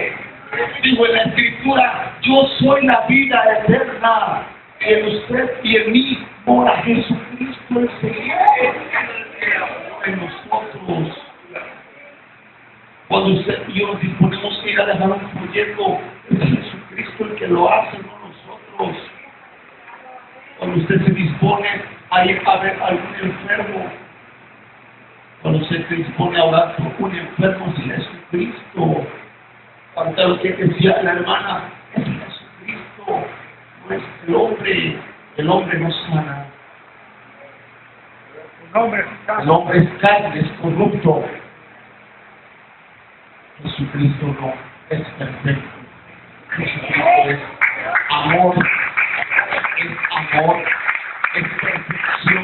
Digo en la Escritura, yo soy la vida eterna, en usted y en mí mora Jesucristo el Señor, en nosotros. Cuando usted y yo nos disponemos a ir a dejar un proyecto, es Jesucristo el que lo hace, no nosotros. Cuando usted se dispone a ir a ver a algún enfermo, cuando usted se dispone a orar por un enfermo, es Jesucristo. Cuando lo que decía la hermana, es Jesucristo, no es el hombre no sana. El hombre es carne, es corrupto. Jesucristo no, es perfecto. Jesucristo es amor, es perfección.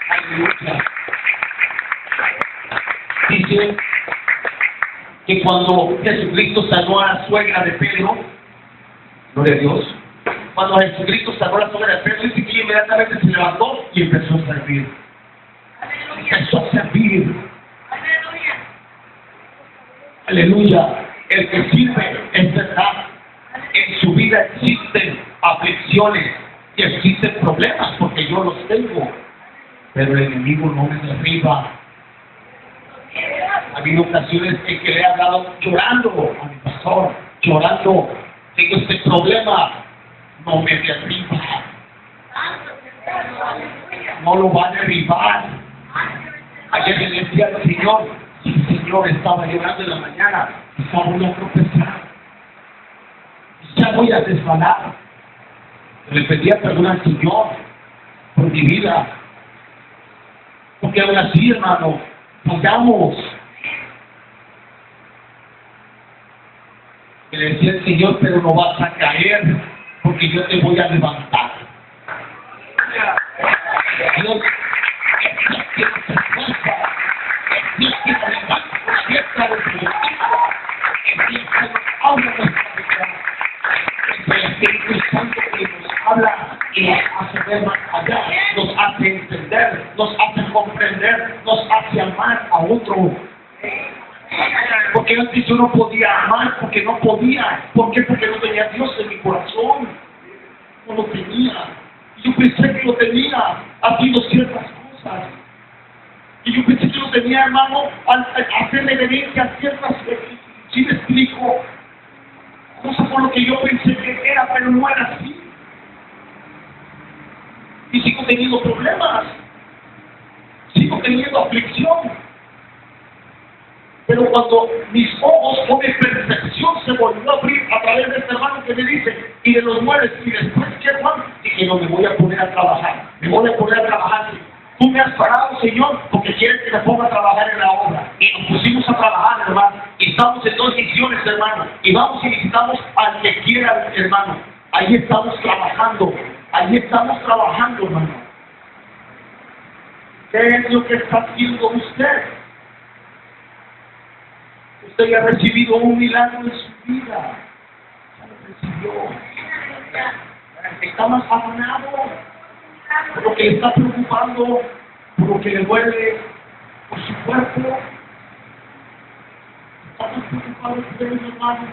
Aleluya. Dice que cuando Jesucristo sanó a la suegra de Pedro, gloria a Dios, cuando Jesucristo sanó a la suegra de Pedro, dice que inmediatamente se levantó y empezó a servir. Empezó a servir. Aleluya. El que sirve es verdad. En su vida existen aflicciones y existen problemas porque yo los tengo. Pero el enemigo no me derriba. Ha habido ocasiones en que le he hablado llorando a mi pastor, llorando. Tengo este problema. No me derriba. No lo va a derribar. Ayer le decía al Señor, si el Señor estaba llorando en la mañana, quizá voy a tropezar, quizá voy a desbalar. Le pedía perdón al Señor por mi vida, porque aún así, hermano, fallamos. Y le decía al Señor, pero no vas a caer, porque yo te voy a levantar. Dios, Dios que se levanta con la abierta de su habla nuestra vida. El Espíritu Santo que nos habla y nos hace ver más allá, nos hace entender, nos hace comprender, nos hace amar a otro. Porque antes yo no podía amar, porque no podía. ¿Por qué? Porque no tenía a Dios en mi corazón. No lo tenía. Y yo pensé que lo tenía haciendo ciertas cosas. Y yo pensé que lo tenía, hermano, al hacerle reverencia a ciertas cosas. ¿Sí me explico? Cosas por lo que yo pensé que era, pero no era así. Y sigo teniendo problemas. Sigo teniendo aflicción. Pero cuando mis ojos con mi percepción se volvió a abrir a través de este hermano que me dice, y de los muebles, y después, ¿qué hermano? Dije, no, me voy a poner a trabajar. Me voy a poner a trabajar. Tú me has parado, Señor, porque quieres que me ponga a trabajar en la obra. Y nos pusimos a trabajar, hermano. Y estamos en 2 misiones, hermano. Y vamos y visitamos al que quiera, hermano. Ahí estamos trabajando. Ahí estamos trabajando, hermano. ¿Qué es lo que está haciendo usted? Usted ya ha recibido un milagro en su vida. Ya lo recibió. Está más afanado por lo que le está preocupando, por lo que le duele, por su cuerpo. Está más preocupado por él, hermano.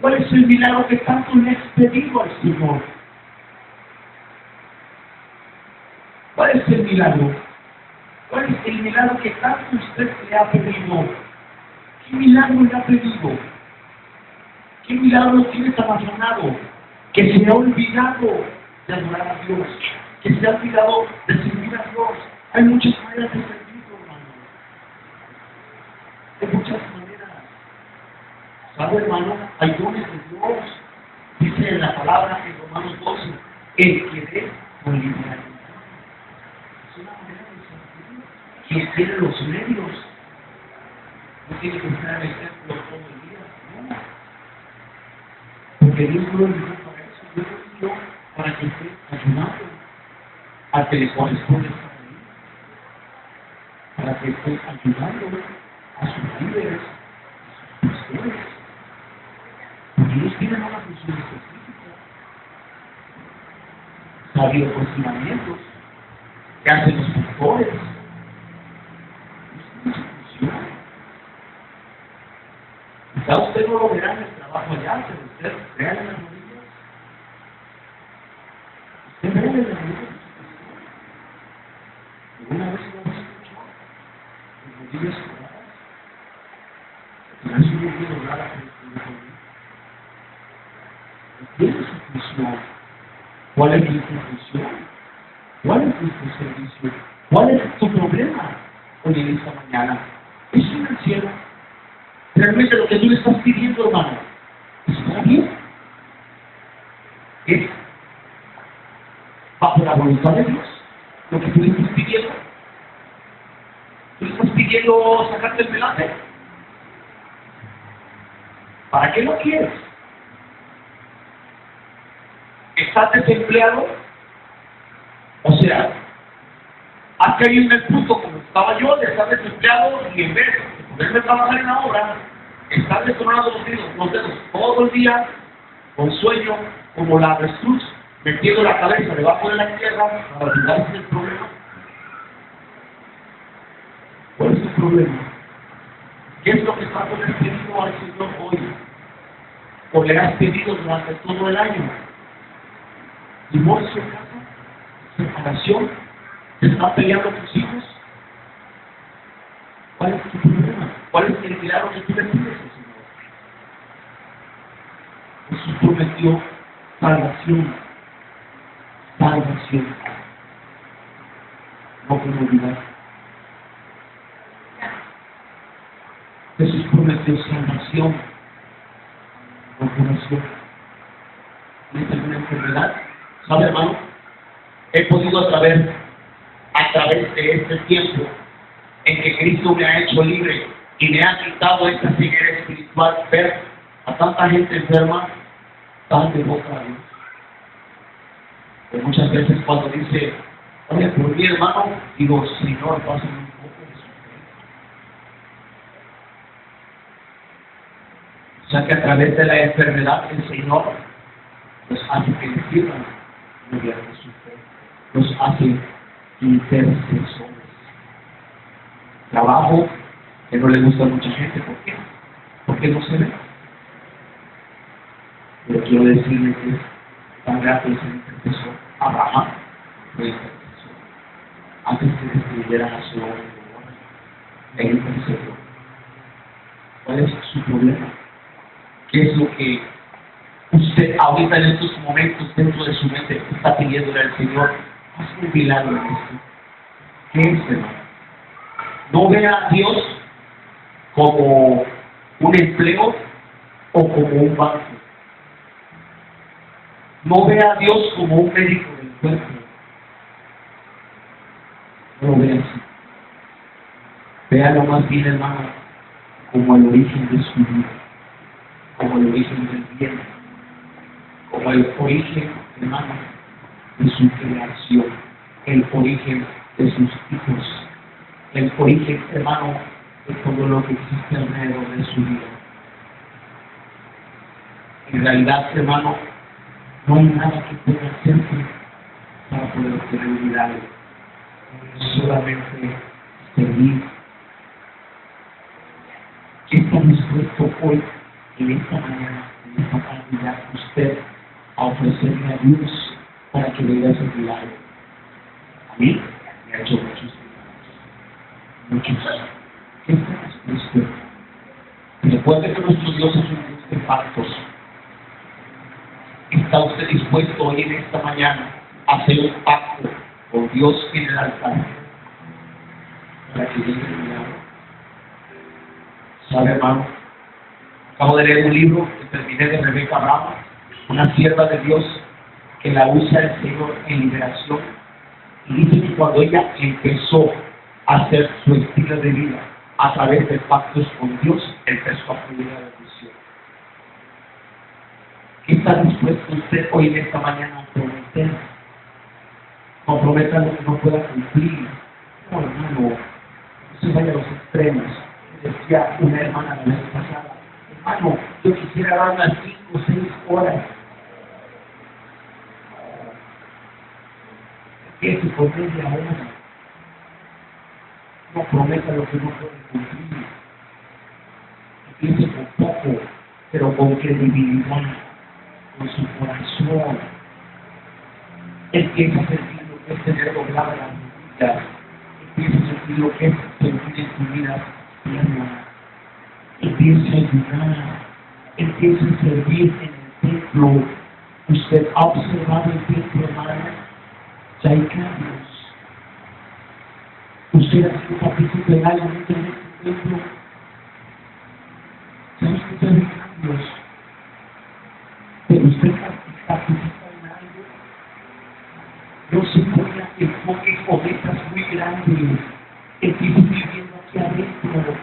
¿Cuál es el milagro que tanto le has pedido al Señor? ¿Cuál es el milagro? ¿Cuál es el milagro que tanto usted le ha pedido? ¿Qué milagro le ha pedido? ¿Qué milagro lo tiene tan afanado? Que se ha olvidado de adorar a Dios, que se ha olvidado de servir a Dios. Hay muchas maneras de servir, hermano. Hay muchas maneras. ¿Sabe, hermano? Hay dones de Dios. Dice en la palabra en Romanos 12, el que dé con liberalidad. Es una manera de servir. Quien tiene los medios no tiene que estar en el templo todo el día, no. Porque Dios no lo envió para eso. Dios lo envió para que esté ayudando al que le corresponde estar ahí. Para que esté ayudando a sus líderes, a sus pastores. Porque ellos tienen una función específica. Sabios cuestionamientos que hacen los pastores. Es su función. Quizá usted no lo verá en el trabajo allá, pero usted vea en las rodillas. Usted vea en las rodillas. ¿Alguna vez lo hemos escuchado? En rodillas cerradas. Y así no quiero hablar a Cristo. ¿Cuál es su función? ¿Cuál es tu función? ¿Cuál es tu servicio? ¿Cuál es tu problema hoy en esta mañana? ¿Es financiero? Realmente lo que tú le estás pidiendo, hermano, ¿está bien? ¿Es bajo la voluntad de Dios lo que tú le estás pidiendo? ¿Tú le estás pidiendo sacarte el pelate? ¿Para qué lo quieres? ¿Estás desempleado? O sea, has caído en el punto como estaba yo de estar desempleado y en vez de poderme trabajar en la obra, estar detonando los dedos todo el día, con sueño, como la avestruz, metiendo la cabeza debajo de la tierra para olvidarse del problema. ¿Cuál es tu problema? ¿Qué es lo que está por el pedido al Señor hoy? ¿O le has pedido durante todo el año? ¿Divorcio en casa? ¿Separación? ¿Te están peleando tus hijos? ¿Cuál es tu problema? ¿Cuál es el milagro que tú le pides al Señor? Jesús prometió salvación. Salvación. No puedo olvidar. Jesús prometió salvación. No curación. ¿Tienes alguna enfermedad? ¿Sabe, hermano? He podido a través de este tiempo en que Cristo me ha hecho libre y me ha quitado esta ceguera espiritual, ver a tanta gente enferma, tan devota a Dios. Que muchas veces cuando dice, oye, por mi hermano, digo, Señor, pásame un poco de su fe. O sea que a través de la enfermedad el Señor nos hace que le sirvan mediante su fe, nos hace intercesores. Trabajo que no le gusta a mucha gente. ¿Por qué? Porque no se ve. Pero quiero decirle que es tan grato ese intercesor. Abraham fue intercesor. Antes que destruyeran a su hombre, el intercesor. ¿Cuál es su problema? ¿Qué es lo que usted ahorita en estos momentos dentro de su mente está pidiéndole al Señor? Haz un milagro en esto. ¿Qué es, hermano? No vea a Dios como un empleo o como un banco. No vea a Dios como un médico del cuerpo. No lo vea así. Véalo más bien, hermano, como el origen de su vida, como el origen del bien, como el origen, hermano, de su creación, el origen de sus hijos, el origen, hermano, de todo lo que existe alrededor de su vida. En realidad, hermano, no hay nada que pueda hacerse para poder obtener un milagro. Solamente servir. ¿Qué está dispuesto hoy, en esta mañana, en esta cantidad, usted a ofrecerle a Dios para que venga ese milagro? A mí me ha hecho muchos milagros. Muchos. ¿Qué está dispuesto? Recuerde que nuestro Dios es un Dios de pactos. ¿Está usted dispuesto hoy en esta mañana a hacer un pacto con Dios en el altar para que llegue el milagro? ¿Sabe, hermano? Acabo de leer un libro que terminé de Rebeca Rama, una sierva de Dios que la usa el Señor en liberación. Y dice que cuando ella empezó a hacer su estilo de vida a través de pactos con Dios, empezó a fluir la bendición. ¿Qué está dispuesto usted hoy en esta mañana a prometer? Comprometa lo que no pueda cumplir. No, hermano, no se vaya a los extremos. Decía una hermana la vez pasada: hermano, yo quisiera dar unas 5 o 6 horas. ¿Qué se promete ahora? No prometa lo que no puede cumplir. Empiece con poco, pero con credibilidad, con su corazón. Empieza a sentir lo que es tener doblada la rodilla. Empieza a sentir lo que es sentir en tu vida cristiana. Empieza a ayudar. Empieza a servir en el templo. Usted ha observado el templo, hermano. Ya hay cambios. Usted ha sido partícipe de algo en este templo. ¿Sabes que ya hay cambios? Pero usted participa en algo. No se ponga enfoque con metas muy grandes. Empieza viviendo aquí adentro.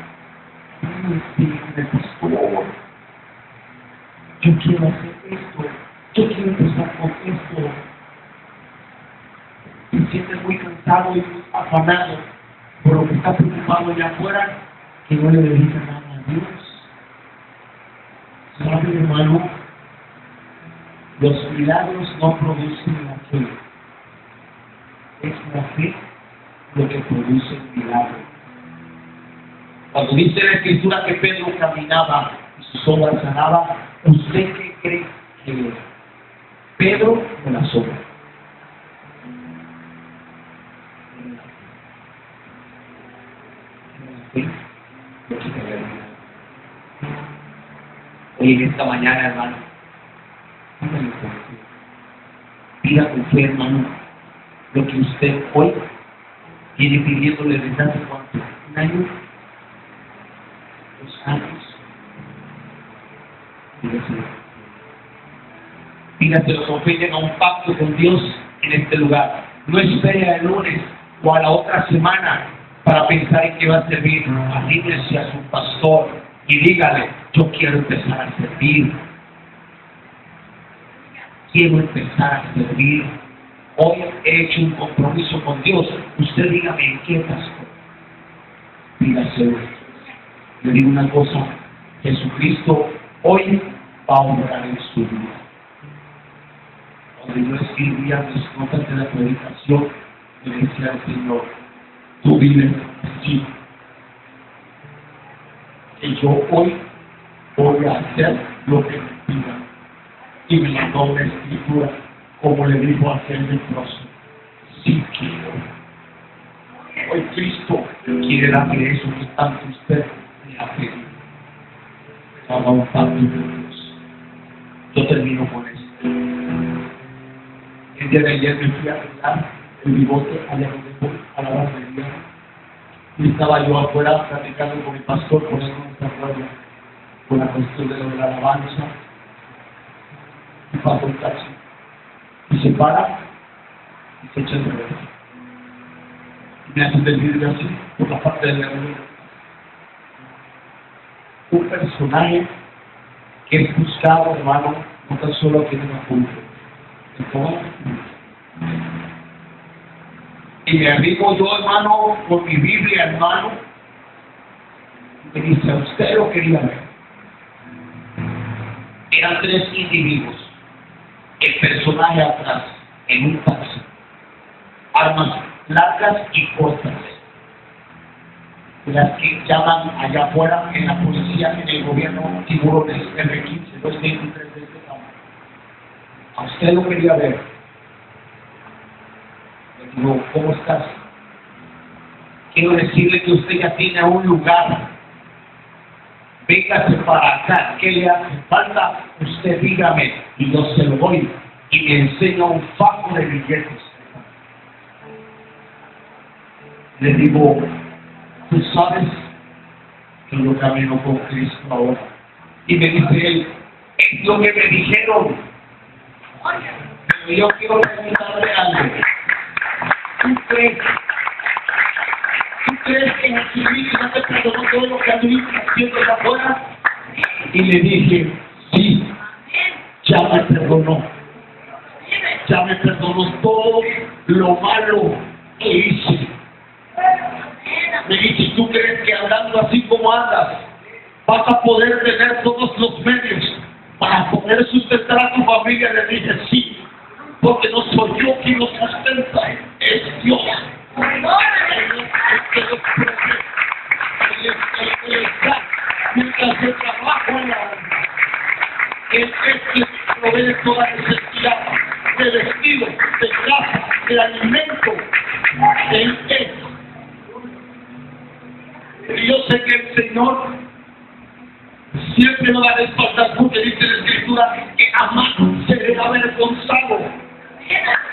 El pastor. Yo quiero hacer esto. Yo quiero empezar con esto. Se siente muy cansado y muy afanado por lo que está preocupado allá afuera, que no le dedica nada a Dios. ¿Sabe, hermano? Los milagros no producen la fe. Es la fe lo que produce el milagro. Cuando dice la Escritura que Pedro caminaba y sus obras sanaban, ¿usted qué cree que es? ¿Pedro o las obras? Hoy en esta mañana, hermano, pida con fe, hermano, lo que usted hoy viene pidiéndole desde hace cuánto, un año, 2 años. Pídaselo, confíen a un pacto con Dios en este lugar. No espere al lunes o a la otra semana para pensar en qué va a servir. Alíñese a su pastor y dígale: yo quiero empezar a servir. Quiero empezar a servir. Hoy he hecho un compromiso con Dios. Usted dígame en qué, pastor. Pídaselo. Le digo una cosa: Jesucristo hoy va a obrar en su vida. Cuando yo escribía mis notas de la predicación, le decía al Señor: tú vives aquí. Y yo hoy voy a hacer lo que me pida. Y me mandó una escritura, como le dijo a aquel leproso: sí quiero. Hoy Cristo quiere darle eso que tanto usted le ha pedido. Haga un pacto de Dios. Yo termino con esto. El día de ayer me fui a arreglar el bigote allá donde voy, a la barbería. Y estaba yo afuera platicando con mi pastor, por eso no está afuera, con la cuestión de lo de la alabanza. Y pasa un taxi. Y se para y se echa el dedo. Y me hacen del vidrio así, por la parte del dedo. Un personaje que es buscado, hermano, no tan solo aquí en el punto. Y me arrimo yo, hermano, con mi Biblia en mano. Y me dice, usted lo quería ver. Eran 3 individuos. El personaje atrás, en un taxi. Armas largas y cortas. Las que llaman allá afuera en la policía, en el gobierno, tiburones R15, 223 de este tamaño. A usted lo quería ver. Le digo, ¿cómo estás? Quiero decirle que usted ya tiene un lugar. Véngase para acá. ¿Qué le hace falta? Usted dígame y yo se lo doy. Y me enseña un fajo de billetes. Le digo, tú sabes que yo camino con Cristo ahora. Y me dice él, es lo que me dijeron. Pero yo quiero preguntarle algo. ¿Tú crees que Jesucristo no te perdonó todo lo que anduviste haciendo allá afuera? Y le dije, sí, ya me perdonó. Ya me perdonó todo lo malo que hice. Me dice, ¿tú crees que andando así como andas vas a poder tener todos los medios para poder sustentar a tu familia? Le dije, sí, porque no soy yo quien los sustenta, es Dios. Mientras yo trabajo en la obra, Él es quien provee toda necesidad de vestido, de casa, de alimento. Él es. Y yo sé que el Señor siempre nos va a respaldar, porque dice la Escritura que jamás seré avergonzado.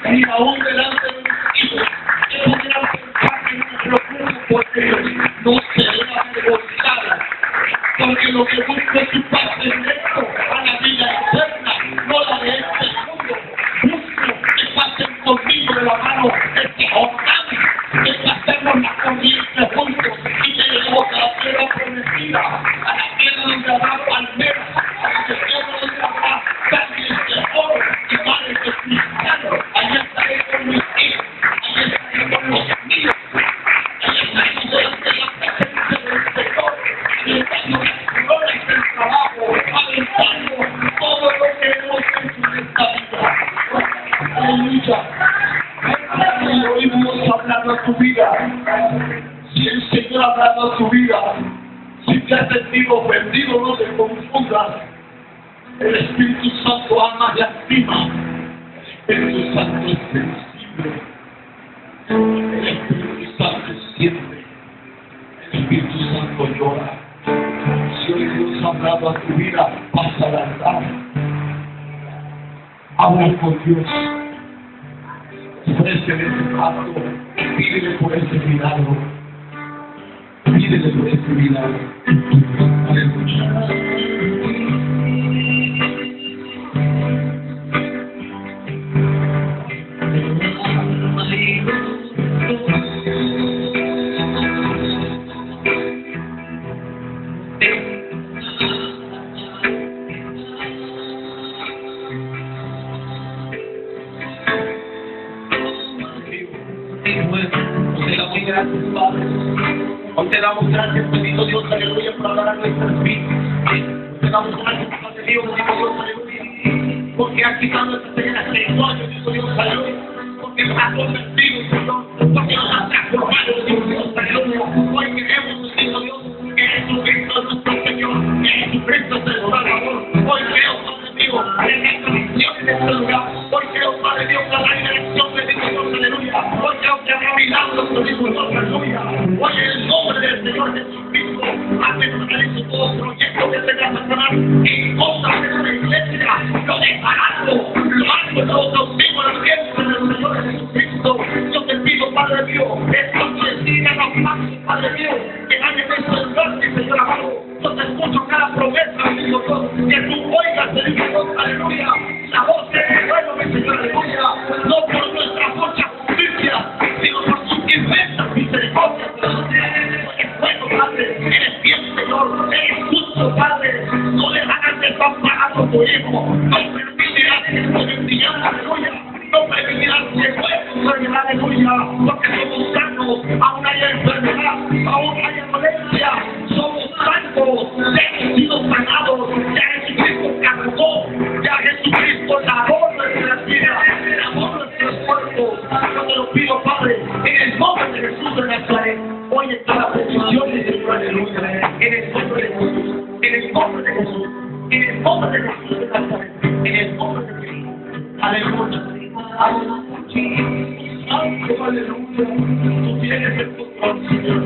Ni aún delante de mis hijos, yo podría pensar que no me preocupo por ellos, no seré avergonzado. Porque lo que busco es su paz directo a la vida eterna, no la de este mundo. Busco que pasen conmigo de la mano este Jordán, que pasemos la corriente juntos y que lleguemos a la tierra prometida, a la tierra donde habrá palmeras, a la tierra donde habrá calles de oro y mares de cristal. Allí estaré con mis hijos, allí estaré con los míos, allí estaré delante de la presencia del Señor, allí estando las coronas del trabajo, alentando todo lo que hemos hecho en esta vida. Aleluya. Y oímos hablando a tu vida. Si el Señor ha hablado a tu vida, si te has sentido ofendido, no te confundas. El Espíritu Santo ama y estima. El Espíritu Santo es sensible. El Espíritu Santo siente. El Espíritu Santo llora. Si hoy Dios ha hablado a tu vida, pasa la verdad. Habla con Dios. Ofrécele ese pacto. Pídele por ese milagro. Pídele por ese milagro. Aleluya. Hoy te damos gracias, bendito Dios, aleluya, por hablar a nuestras vidas. Te damos gracias, Padre Dios, bendito Dios, aleluya. Porque has quitado esta ceguera espiritual, bendito Dios, aleluya. Porque nos has convertido, Señor. Porque nos has transformado, bendito Dios, aleluya. Hoy creemos, bendito Dios, que Jesucristo es nuestro Señor, que Jesucristo es el Salvador. Hoy creo, Padre Dios, en esta visión, en este lugar. Hoy creo, Padre Dios, en la dirección, bendito Dios, aleluya. Hoy creo que habrá milagros, bendito Dios, aleluya. Hoy en el nombre del Señor Jesucristo, hace paralizo todo proyecto que tenga personal en contra de la iglesia, lo declarando, lo hago todo cautivo en el tiempo del Señor Jesucristo. Yo te pido, Padre Dios, establecido en los pasos, Padre Dios. aleluya, porque somos sanos, aún hay enfermedad, aún hay dolencia, somos santos, ya hemos sido sanados, ya Jesucristo cargó, ya Jesucristo lavó nuestras vidas, lavó nuestros cuerpos. Yo te lo pido, Padre, en el nombre de Jesús de Nazaret, oye cada petición de Dios, aleluya, en el nombre de Jesús, en el nombre de Jesús, en el nombre de Jesús de Nazaret, en el nombre de Jesús, aleluya, aleluya, aleluya, tú tienes el control, Señor.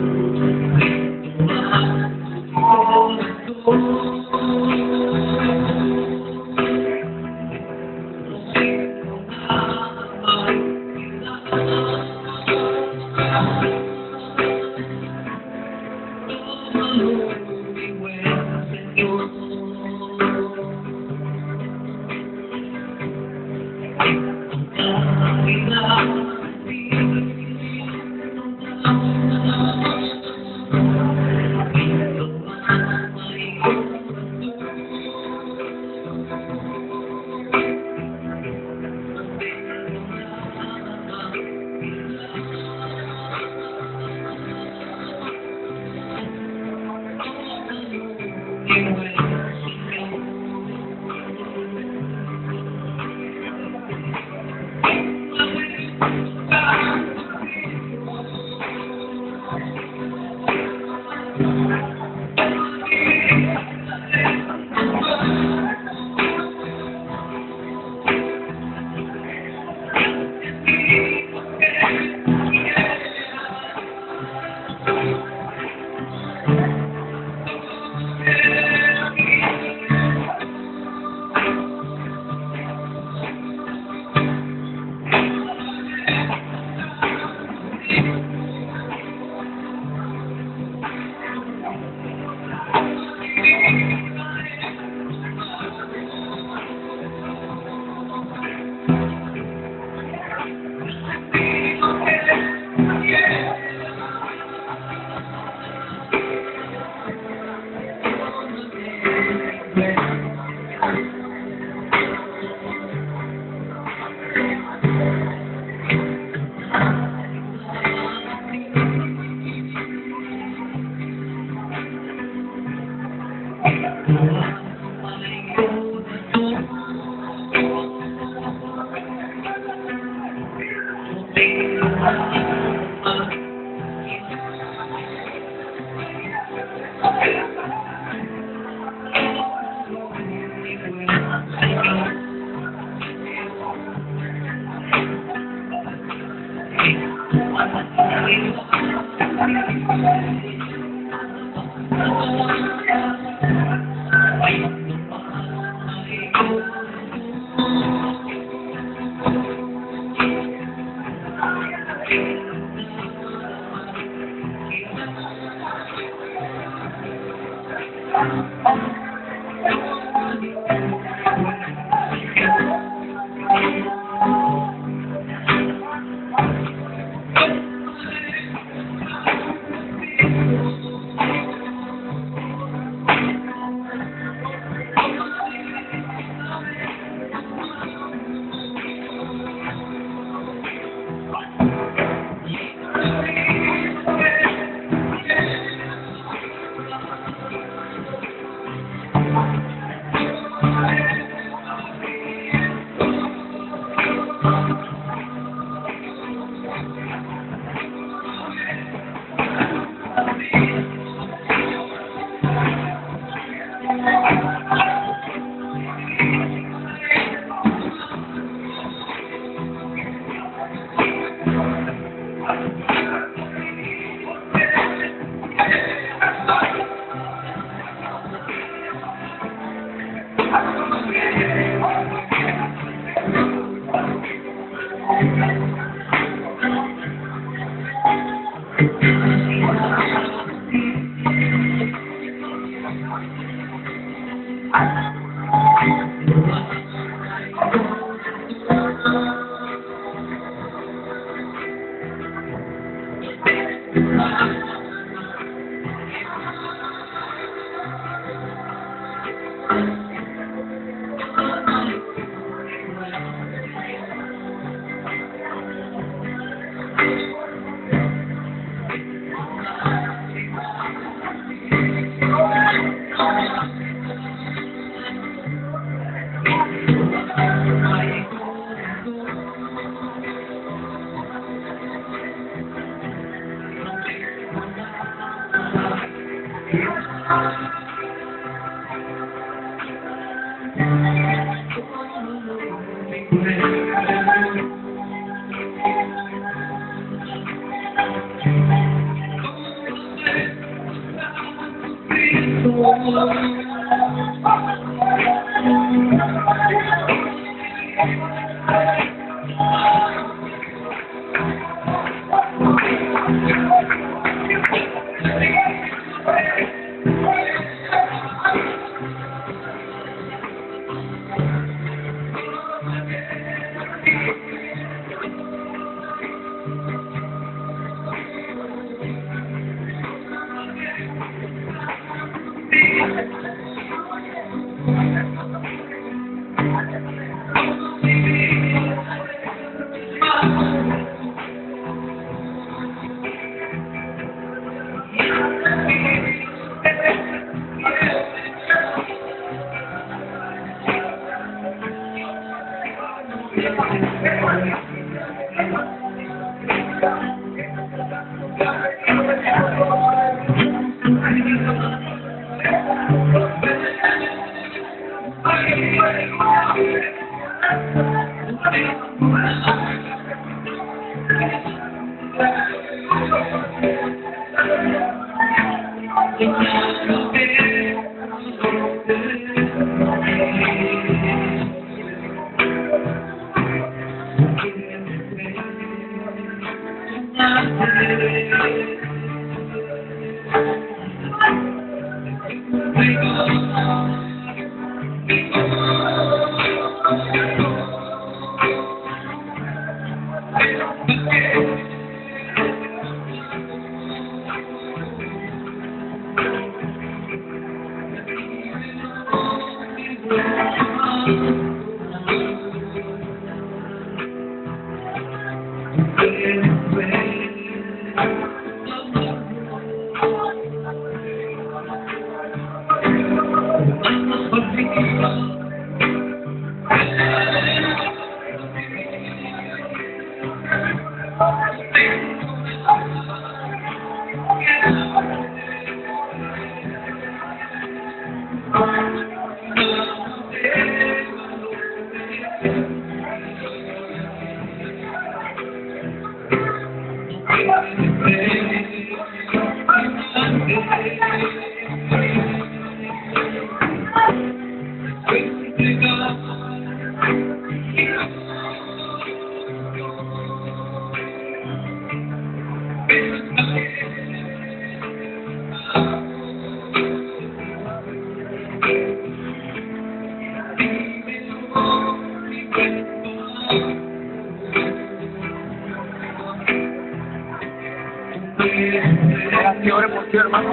Que ore por ti, hermano.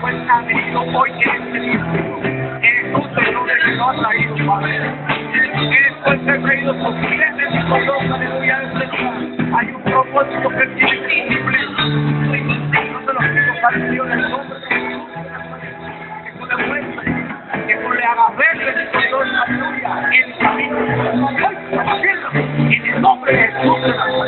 Pues ha venido hoy en este día. Eres un Señor que nos ha traído, Padre. Eres pues ser traído por miles y por dos, aleluya, de este lugar. Hay un propósito que tiene simple. No se lo pido, Padre Dios, en el nombre de Jesús. Que tú le muestres, que tú le hagas ver, Dios, aleluya, el camino. En el nombre de Jesús.